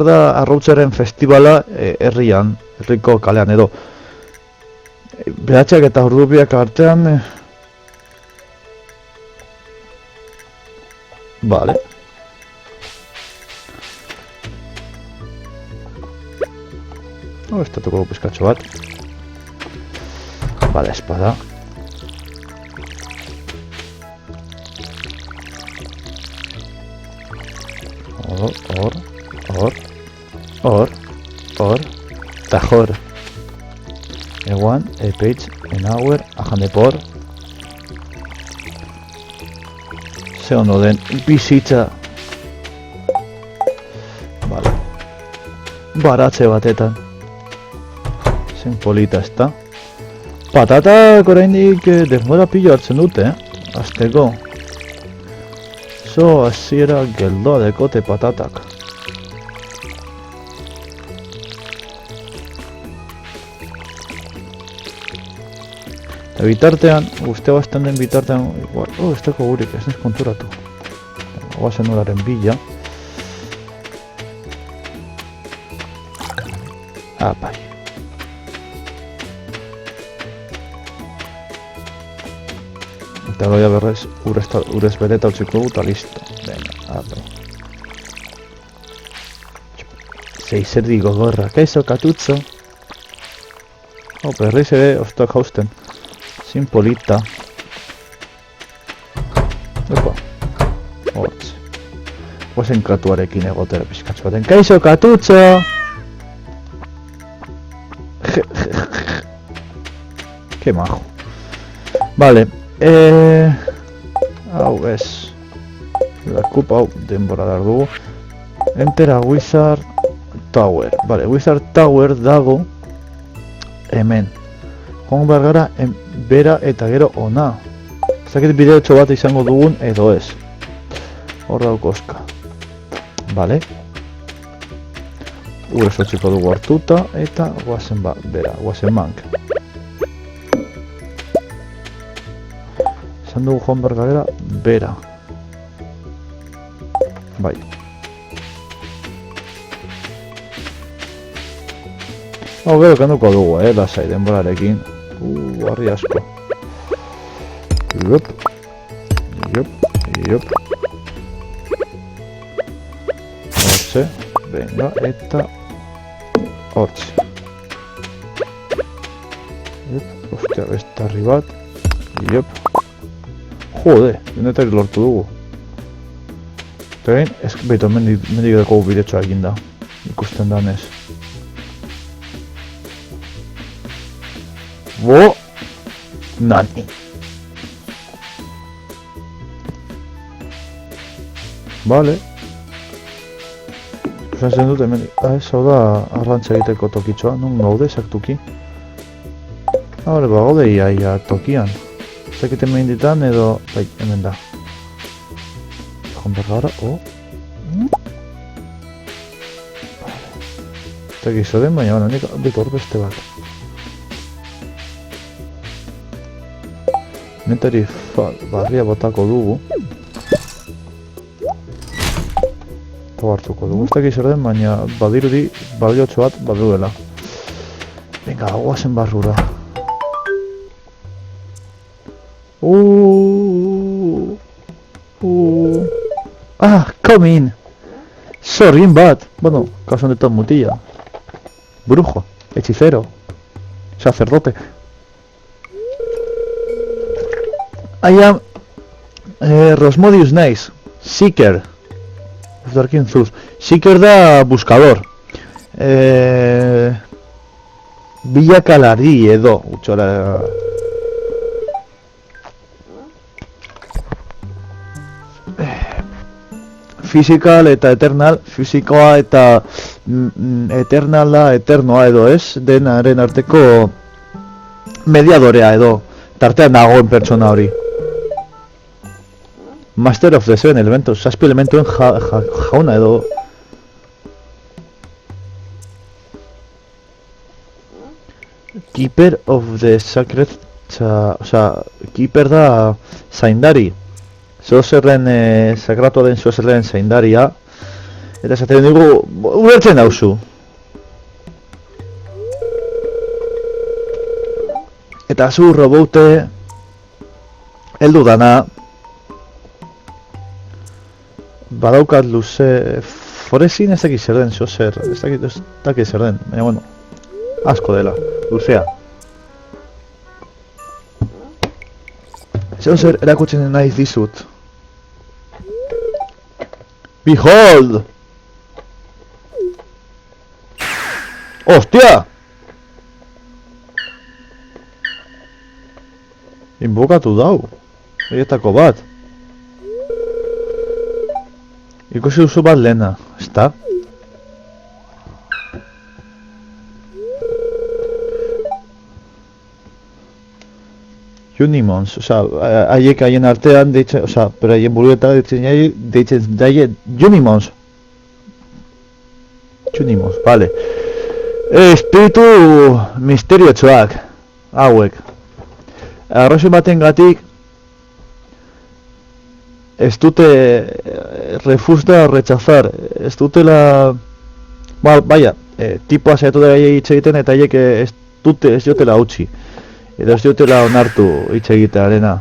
da arrautzaren festivala herrian, herriko kalean edo. Behatxak eta ordubiak artean... Vale. Estatuko pizkatxo bat. Vale, espada. Tajor. Ewan, page, an hour, ajandepor. Ze ondo den, bizitza. Vale. Baratze batetan. Zen polita ezta. Patatak oraindik denbora pilo hartzen dute, azteko. So, hasiera geldoa dekote patatak. Eta bitartean, guztia bazten den bitartean, igual, ez teko gurik, ez nez konturatu. Guazen uraren bila. Apai. Eta loia berrez, urez bereta utziko dugu eta listo. Venga, apai. Zeizerdi gogorra, kaixo katutzo. Berriz ere, ostak hausten. Sin polita. Opa. Hortz. Guazen katuarekin egotera pizkatzu baten. Kaixo katutzo! Ke majo. Vale. Hau ez. Lakupa hau denbora dar dugu. Enter a Wizard Tower. Vale, Wizard Tower dago hemen. Joan behar gara bera eta gero ona. Zakit bideotxo bat izango dugun edo ez. Hor dauko oska. Vale. Urez otxiko dugu hartuta eta guazen bera, guazen mank. Esan dugu joan behar gara bera. Bai. Gero kenduko dugu, lasai denborarekin. Barri asko. Iop. Hortxe, venga, eta... Hortxe. Ostia, bestarri bat. Iop. Jode, denetari lortu dugu. Eta gain, behitu, mendik deko bidetxoa egin da. Ikusten danez. Bo! Nani. Vale. Ikusten dut hemen... hau da arrantza egiteko tokitxoa. Non gaude, saktuki. Hore, gaude ia tokian. Zekiten behin ditan edo... bai, hemen da. Egon bergara, Eta gizo den, baina nik hor beste bat. Netari barria botako dugu. Eta hartuko dugu. Ez dakiz den, baina badirudi baliotxo bat baduela. Venga, guazen barrura. Come in! Zorrin bat! Bueno, kasu honetan mutila. Brujo, hechicero, sacerdote. I am Rosmodius Nice, Seeker. Darkin Zeus. Seeker da buscador. Bilakalari edo, utxora... Physical eta eternal, fisikoa eta eternala, eternoa edo ez, denaren arteko mediadorea edo, tartean dagoen pertsona hori. Master of the Seven Elementos, 7 elementuen jauna edo. Keeper of the Sacred, Keeper da zaindari. Zeozerren sakratua den zeozerren zaindaria. Eta esaten dugu, ulertzen dauzu. Eta zu robote heldu dana. Badaukat luze... Forezin ez dakit zer den zeozer. Ez dakit zer den, baina bueno. Asko dela, luzea. Zeozer erakutzen nahi dizut. Behold! Ostia! Inbokatu dau. Egetako bat. Ikusi duzu bat lehena, ezta? Unimons, haiek haien artean deitzen, pero haien buruetan deitzen daie Unimons. Unimons, vale. Espiritu misteriotsuak, hauek. Arroxen baten gatik, ez dute refuzta rechazar, ez dutela... Baina, tipoa zaitu da hitz egiten eta haiek ez dutela utzi. Edo ez dutela onartu hitz egitearena.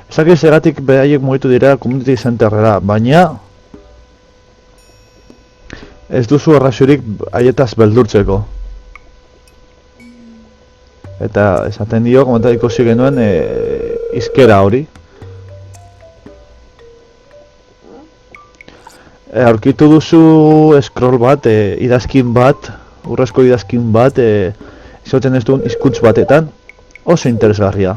Ezak ez egatik behaiek mugitu dira community centerrera, baina ez duzu arrazurik haietaz beldurtzeko. Eta esaten dio, komentar ikusi genuen izkera hori. Aurkitu duzu scroll bat, idazkin bat, urrezko idazkin bat, izaten ez duen hizkuntz batetan, oso interesgarria.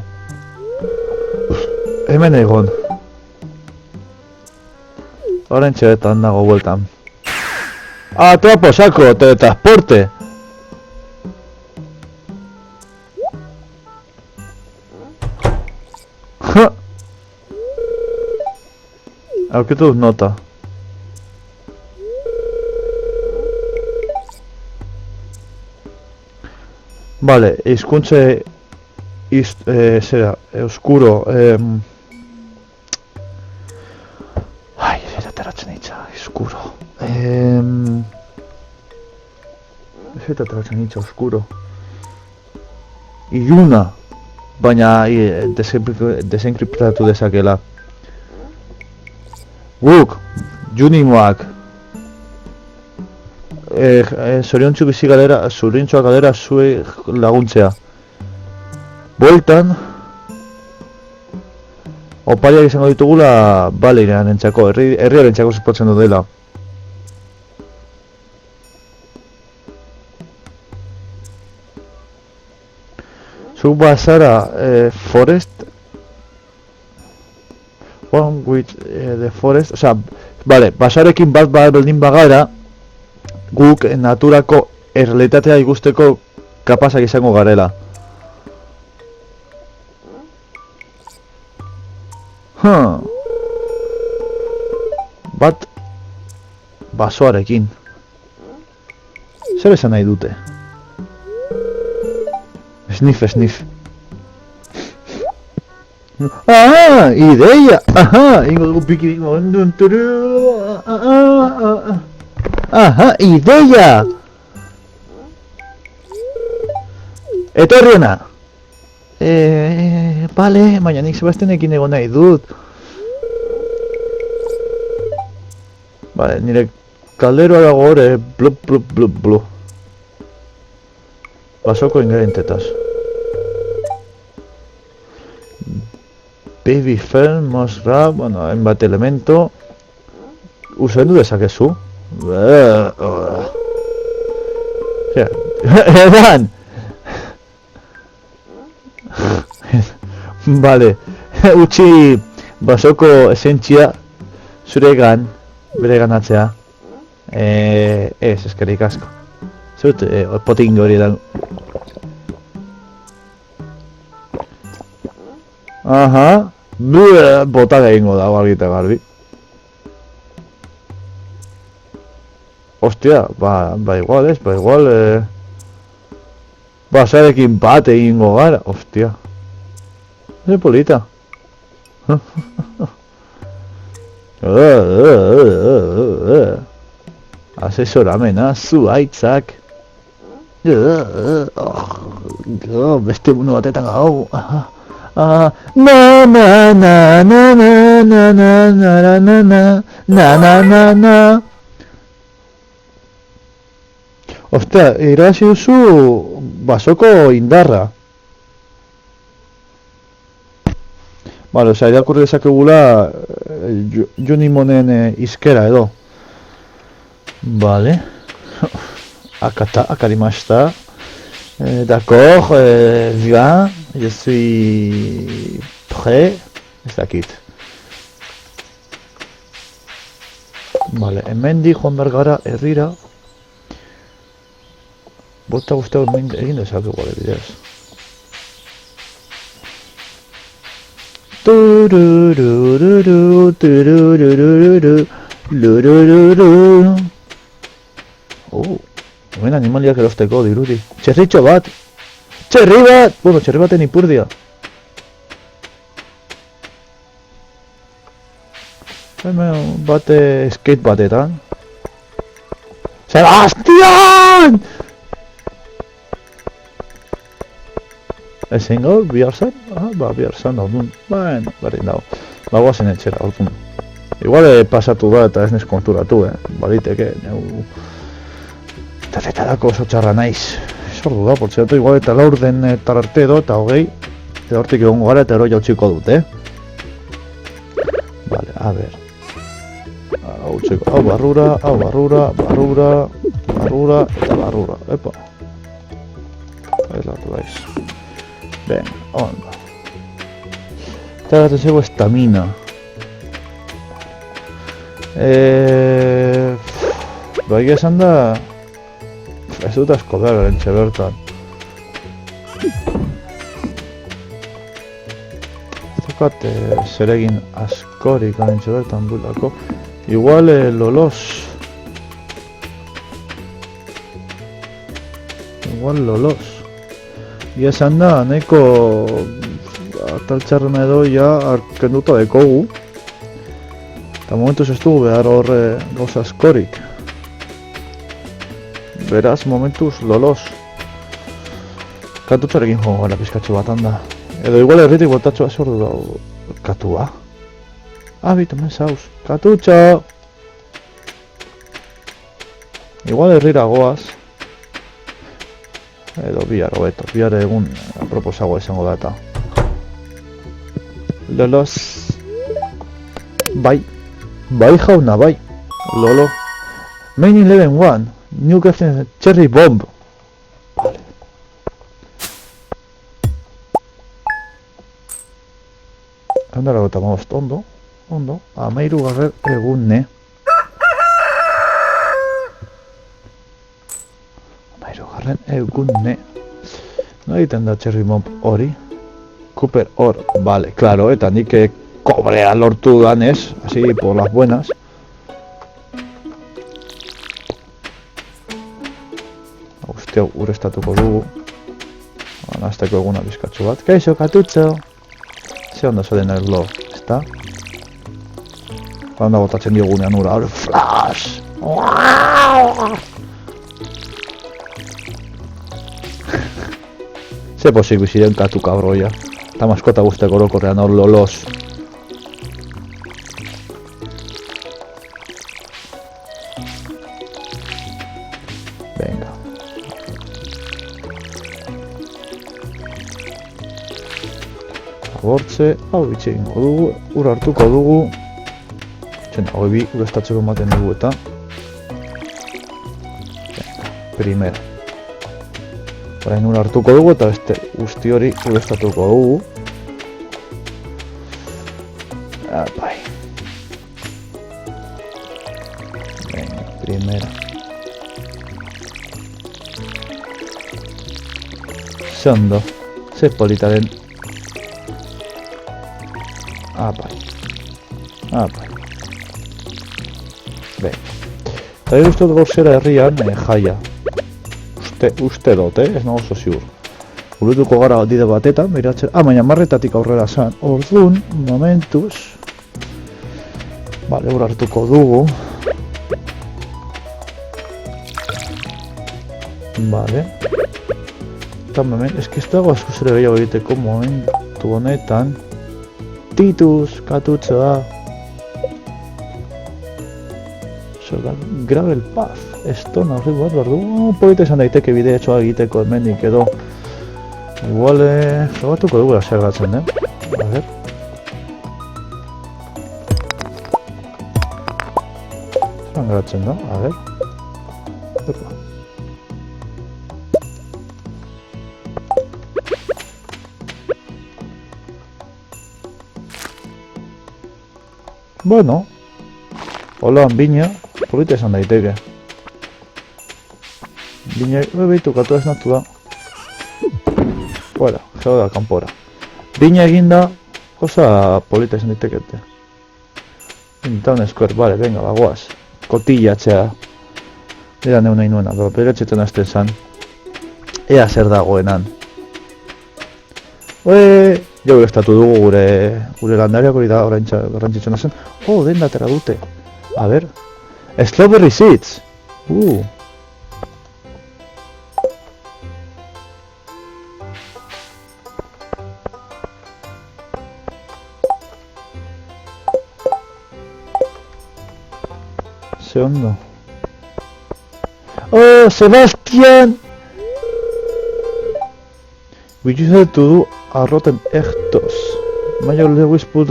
Hemen egon. Horren txeretan dago bueltan. Toa posako, teletransporte! Aurkitu dut nota. Vale, hizkuntze zera, euskuro ai, ateratzen hitza, euskuro Ez eta tratzen hitza oskuro. Iluna, baina desenkriptatu dezakela. Guk, Junimoak, zoriontsu bizi galera, zoriontsuak galera zue laguntzea. Bueltan, opariak izango ditugula Baleiran entzako, herriaren entzako supotzen du dela. Zuk bazara forest, one with the forest, osea, bale, basarekin bat berdin bagara, guk naturako errealitatea ikusteko kapazak izango garela. Bat basoarekin. Zer esan nahi dute? Sniff. Ideia! Ingo dugu piki momentu. Ideia! Etorriona! Bale, baina nik Sebastianekin egon nahi dut. Bale, nire kalderoa dago hor, blu. Basoko ingredientetaz. Baby fern, mosra, bueno, hainbat elemento. Usaindu dezakezu. Edan! Vale, utzi basoko esentzia zuregan, bere ganatzea. Ez, eskerik asko. Zut, potin hori edan. Bota egingo dago argi eta garbi. Ostia, ba igual ez, basarekin bat egingo gara, ostia. Ze polita. Asesoramena, zuaitzak. Beste bunu batetan gau. Na. Ostia, irabazi duzu basoko indarra. Bale, osea, irakurri dezakegula Junimonen izkera edo. Bale. Akarimashita. D'accord, viens, je suis prêt. Ez dakit. Bale, hemendik joan behar gara herrira. Bota guztiak egin dezakegu gure bidez. Hemen animaliak erosteko dirudi. Txerritxo bat! Txerri bat! Bueno, txerri baten ipurdia. Hemen bate skate batetan. Sebastian! Ezin gaur, bihar zen? Bihar zen ordun. Bueno, berdin dago. Bagoazen etxera ordun. Igual pasatu da eta ez nez konturatu, Baliteke, Tatetarako oso txarra naiz. Zordu da, portzeatu, igual eta laur den tararte edo eta hogei. Eta hortik egongo gara eta ero jautziko dut, Vale, a ber. Hau barrura, eta barrura. Epa. Ez latu daiz. Ben, onda. Eta gaten zego estamina. Baina esan da... Ez dut asko behar erentxe bertan. Zokat zeregin askorik erentxe bertan bulako. Igual lolos. Ia esan da, nahiko ataltxarren edo ja arkenduta dekogu. Eta momentuz ez dugu behar horre gauza askorik. Beraz, momentuz, lolos. Katutxarekin joan gara pizkatxo bat handa. Edo igual herritik botatxoa zordu dago katua. Bitu men zauz. Katutxo! Igual herrira goaz. Edo bihar hobeto. Bihar egun aproposagoa izango da eta. Lolos. Bai. Bai jauna, bai. Lolo. Main 11-1. New Captain Cherry Bomb. Vale. Ondara gota most, ondo. Ondo. Amairu garrer egune. Amairu garren egune. No egiten da Cherry Bomb hori. Cooper hor. Vale, claro, eta nik kobrea lortu danez. Así, por las buenas. Hostia, urestatuko dugu. Anazteko eguna bizkatxo bat. Kaixo, katutxo! Ze onda zoden erlo, ezta? Onda botatzen diogunean ura, hori flash! Ze posik biziren katu kabroia. Eta maskota guzteko orokorrean hor lolos. Venga. Abortze, hau bitxe egingo dugu, ura hartuko dugu. Txena, hoi bi urestatzeko ematen dugu eta. Primer. Orain ura hartuko dugu eta beste guzti hori urestatuko dugu. Apai. Venga, primera. Ze ondo, ze politaren. Apai. Apai. Venga. Eta guztu dut gauzera herrian jaia. Uste dut, ez nago oso ziur. Urutuko gara dide batetan, miratzen... baina marretatik aurrera zan. Orduan, momentuz... Bale, hor hartuko dugu. Bale. Eta moment, eski ez dago asko zere gehiago egiteko momentu honetan. Titus, katutxoa. Zer da, gravel path. Estona horri bat behar du, polita izan daiteke bide etxoa egiteko hemendik edo. Igual, jogatuko dugu zer gatzen, A ver. Zeran geratzen da, a ver. Epa. Bueno. Hola, bina, polita izan daiteke. Bina, behitu, katu esnatu da. Fuera, gero da, kanpora. Bina eginda, osa polita izan ditekete. Town Square, vale, venga, bagoaz. Kotillatzea. Era neu nahi nuena, pero peretxetan azten zan. Ea zer dagoenan. Jo estatu dugu gure landariak hori da garrantzitsuna zen. Den datera dute. A ver. Strawberry Seeds! Ze ondo. Oh, Sebastian! We just had to do a rotten echtos. Major Lewis put...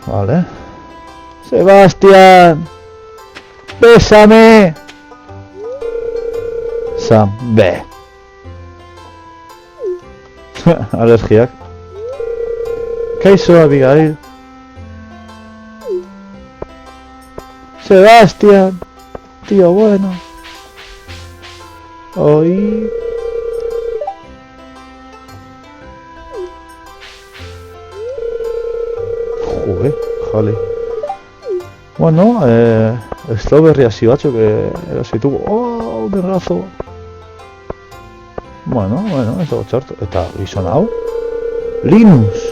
Vale. Sebastian! Bésame! Sam, be. Alergiak. Kaixo, Abigail. Sebastian, tío bueno. Hoy... Joder, jale. Bueno, strawberry hasi batzuk erosituko. Un errazo. Bueno, ez dago txarto. Eta gizon hau? Linus!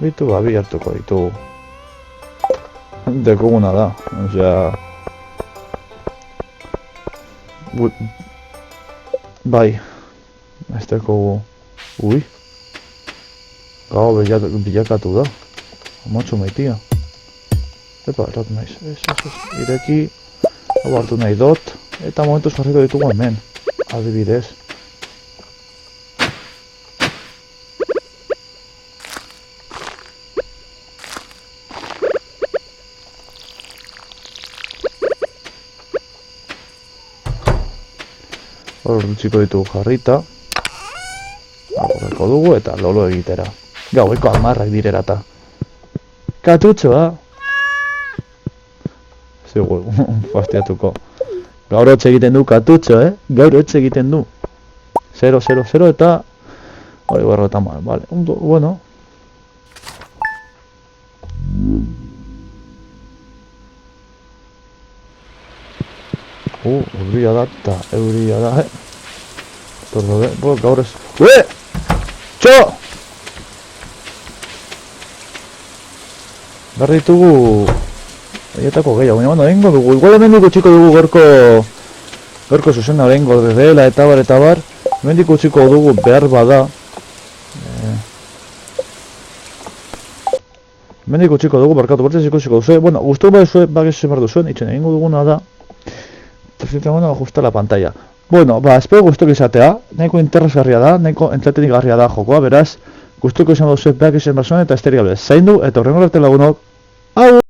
Bitu, bi hartuko ditugu. Dekuguna da, osea... Bai, ez dekogu... Ui. Gau bilakatu da. Amatxo maitia. Epa, errat naiz. Ireki. Hau hartu nahi dut. Eta momentuz jarriko ditugu hemen. Adibidez. Hor utziko ditugu jarrita. Agorreko dugu eta lolo egitera. Gaueko almarrak direra eta. Katutxoa! Zigu, fastiatuko. Gaur hotz egiten du katutxo, Gaur hotz egiten du. 0, 0, 0 eta... Hori barro eta mal, vale. Bueno. Euria da eta euria da, Gaur ez... Ue! Txo! Barri ditugu... Aietako gehiago, baina bueno, egingo dugu. Igual hemen utziko dugu gorko zuzena egingo dela eta bar. Hemen utziko dugu behar bada. Hemen utziko dugu barkatu bertzez ikusiko duzu. Bueno, guztu bai zuen, bagizu zemar duzuen, itxen egingo duguna da. Bueno, ajusta la pantalla. Bueno, espero guztuko izatea, nahiko interesgarria da, nahiko entretenigarria da jokoa, beraz, guztuko izan duzu, bagizu zemar zuen eta esterik gabe. Zaindu eta horrengo arte lagunok. Au!